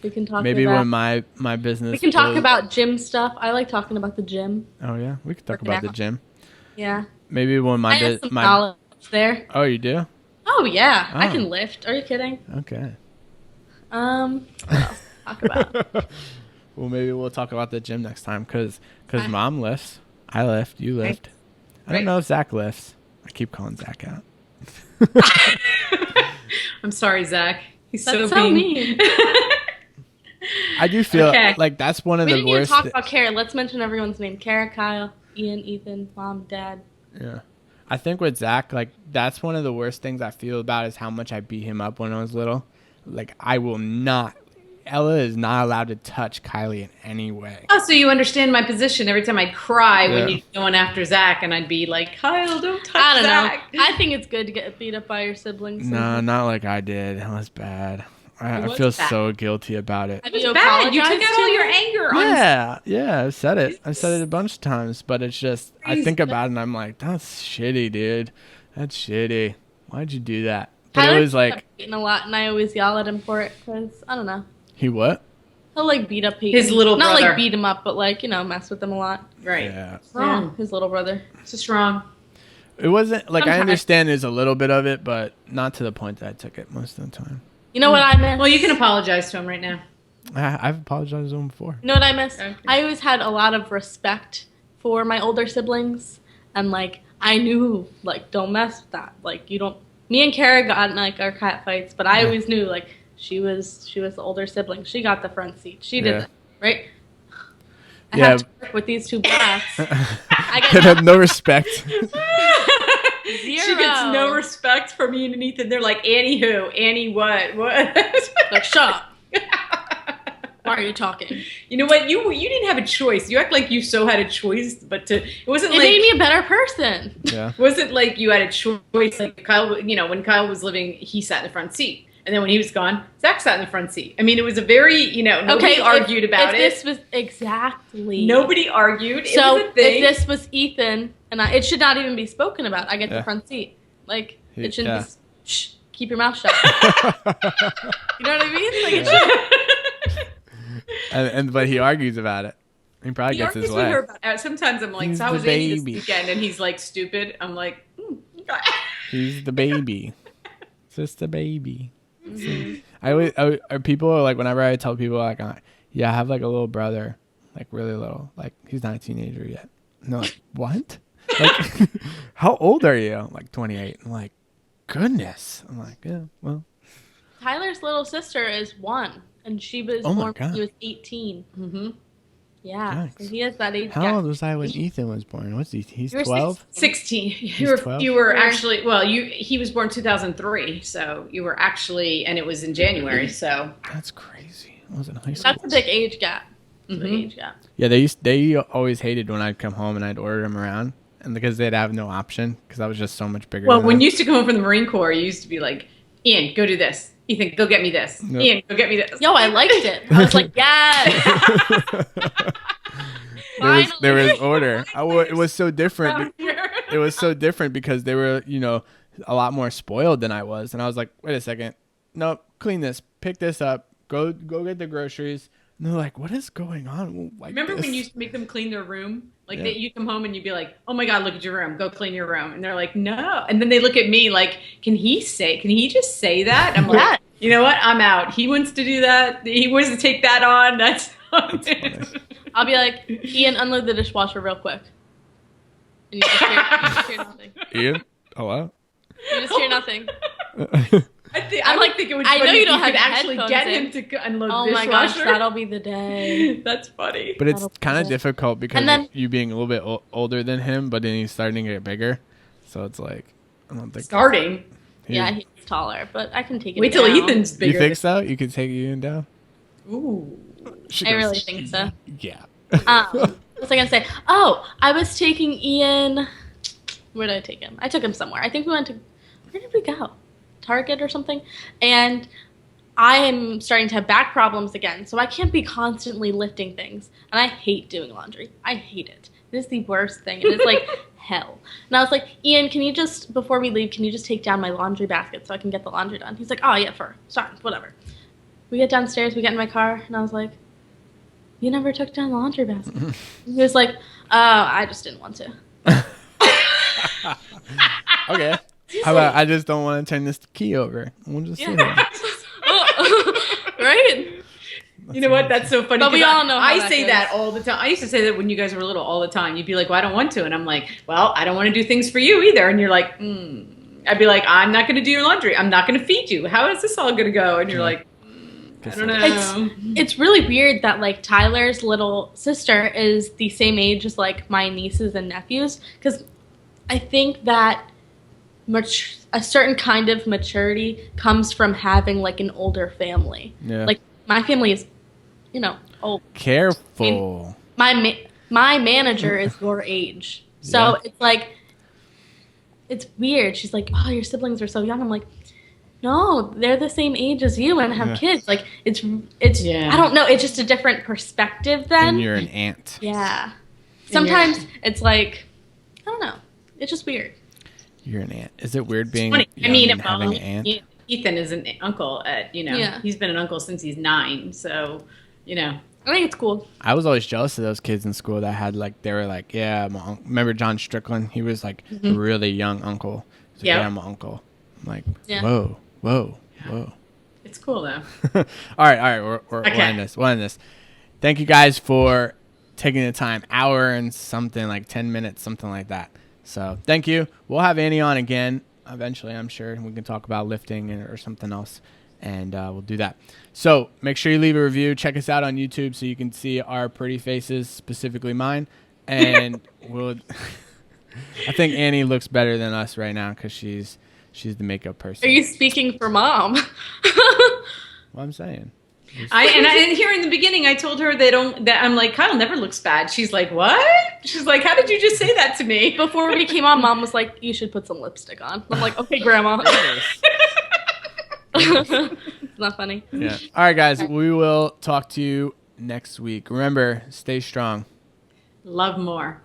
We can talk Maybe about when my business. We can talk goes- about gym stuff. I like talking about the gym. Oh yeah, we could talk Working about the out. gym. Yeah. Maybe when I have some knowledge there. Oh, you do? Oh yeah, I Oh. can lift. Are you kidding? Okay. What else to talk about? Well, maybe we'll talk about the gym next time because Mom lifts, I lift, you lift. I don't know if Zach lifts. I keep calling Zach out. I'm sorry, Zach. He's That's so so mean. mean. I do feel Okay. like that's one of We the didn't even worst. talk about Kara. Let's mention everyone's name. Kara, Kyle, Ian, Ethan, Mom, Dad. Yeah. I think with Zach, like, that's one of the worst things I feel about is how much I beat him up when I was little. Like, Ella is not allowed to touch Kylie in any way. Oh, so you understand my position. Every time I'd cry when Yeah. you'd be going after Zach, and I'd be like, Kyle, don't touch I don't Zach. know. I think it's good to get beat up by your siblings. No, not like I did. That was bad. I was feel bad. so guilty about it. Have It you was bad. You took apologized out to all your her? anger on Yeah, I've said it. I've said it a bunch of times, but it's just I think Crazy. about it and I'm like, that's shitty, dude. That's shitty. Why'd you do that? But Tyler it was like beaten a lot, and I always yell at him for it because I don't know. he what? He'll like beat up Peyton. His little not brother. like beat him up, but like mess with him a lot. Right. Yeah. Wrong. Yeah, his little brother. It's just wrong. It wasn't like I Sometimes. understand there's a little bit of it, but not to the point that I took it most of the time. You know what I miss? Well, you can apologize to him right now. I've apologized to him before. You know what I miss? Okay. I always had a lot of respect for my older siblings, and like I knew like don't mess with that. Like you don't. Me and Kara got in like our cat fights, but I always knew like she was the older sibling. She got the front seat. She did Yeah. it, right? I Yeah. have to work with these two blacks. I Could get have no respect. She gets no respect from me and Ethan. They're like, Annie who? Annie what? What? Like, shut up. Why are you talking? You know what? You didn't have a choice. You act like you so had a choice, but it wasn't It like made me a better person. Yeah. wasn't like you had a choice. Like Kyle, when Kyle was living, he sat in the front seat, and then when he was gone, Zach sat in the front seat. I mean, it was a very nobody argued about if it. This was exactly Nobody argued. So it was a thing. if this was Ethan, and it should not even be spoken about. I get Yeah. the front seat. Like Yeah. it should be. Shh, keep your mouth shut. You know what I mean? Like it should. But he argues about it. He probably He gets argues his with way. her about sometimes I'm like, He's so how the was Annie this baby. weekend? And he's like, stupid. I'm like, okay. He's the baby. Just a baby. I people are like whenever I tell people like yeah, I have like a little brother, like really little, like he's not a teenager yet. And they're like, what? Like, how old are you? I'm like 28. I'm like, goodness. I'm like, yeah, well. Tyler's little sister is 1, and she was Oh my born when God. he was 18. Mm-hmm. Yeah, so Yikes. he has that age How gap. old was I when Ethan was born? What's he? He's You were 12? 16. He's You were 12? you were actually he was born 2003, so you were actually, and it was in January, so That's crazy. I was in high school. That's a big age gap. It's a big Mhm. age gap. Yeah, they always hated when I'd come home and I'd order them around, and because they'd have no option because I was just so much bigger. well, than when them. you used to come home from the Marine Corps, you used to be like, Ian, go do this. Ethan, go get me this. Yep. Ian, go get me this. Yo, I liked it. I was like, yes. there was Finally. order. It was so different. It was so different because they were a lot more spoiled than I was, and I was like, wait a second, nope, clean this, pick this up, go get the groceries. And they're like, what is going on? Like, Remember this? when you used to make them clean their room? Like Yeah. that you come home and you'd be like, oh my God, look at your room. Go clean your room. And they're like, no. And then they look at me like, can he just say that? I'm like, Yeah. you know what? I'm out. He wants to do that. He wants to take that on. That's funny. I'll be like, Ian, unload the dishwasher real quick. And you just hear nothing. Ian? Hello? You just hear nothing. I would think it would be I know funny you if don't could have actually headphones get in. him to unload Oh the my gosh, dishwasher. that'll be the day. That's funny. But it's That'll be kind of it. difficult because And then- you being a little bit older than him, but then he's starting to get bigger. So it's like, I don't think. Starting. Yeah, he's taller, but I can take it Wait till down. Ethan's You bigger. think so? You could take Ian down? Ooh. She I goes, really think so. Yeah. What was I gonna say? Oh, I was taking Ian. Where did I take him? I took him somewhere. I think we went to. Where did we go? Target or something. And I am starting to have back problems again, so I can't be constantly lifting things. And I hate doing laundry. I hate it. It is the worst thing. It is like hell. And I was like, Ian, can you just, before we leave, can you just take down my laundry basket so I can get the laundry done? He's like, oh yeah, sorry, whatever. We get downstairs, we get in my car, and I was like, you never took down the laundry basket. He was like, I just didn't want to. Okay. How about I just don't want to turn this key over? We'll just sit here. Right? You know what? That's so funny. But we 'cause all know how I that say goes. that all the time. I used to say that when you guys were little all the time. You'd be like, well, I don't want to. And I'm like, well, I don't want to do things for you either. And you're like, I'd be like, I'm not going to do your laundry. I'm not going to feed you. How is this all going to go? And you're like, I don't know. It's really weird that like Tyler's little sister is the same age as like my nieces and nephews, because I think that a certain kind of maturity comes from having like an older family. Yeah. Like my family is, old. Careful. My manager is your age, so Yeah. it's like it's weird. She's like, "Oh, your siblings are so young." I'm like, No, they're the same age as you and have Yeah. kids. Like it's Yeah. I don't know, it's just a different perspective then. And you're an aunt. Yeah. you're- Sometimes it's like I don't know. It's just weird. You're an aunt. Is it weird being Funny. young I mean, and having an aunt? Ethan is an uncle at, Yeah. he's been an uncle since he's 9. So, I think it's cool. I was always jealous of those kids in school that had like they were like, yeah, remember John Strickland? He was like a really young uncle. He's like, Yeah. yeah, I'm an uncle. I'm like, Yeah. whoa. it's cool though. all right, we're Okay. ending this. We'll end this. Thank you guys for taking the time, hour and something, like 10 minutes, something like that. So thank you. We'll have Annie on again eventually, I'm sure. We can talk about lifting or something else, and we'll do that. So make sure you leave a review. Check us out on YouTube so you can see our pretty faces, specifically mine. And we'll. I think Annie looks better than us right now because she's the makeup person. Are you speaking for mom? What I'm saying. And here in the beginning, I told her that I'm like, Kyle never looks bad. She's like, what? She's like, how did you just say that to me? Before we came on, mom was like, you should put some lipstick on. I'm like, okay, grandma. It's not funny. Yeah. All right, guys. We will talk to you next week. Remember, stay strong. Love more.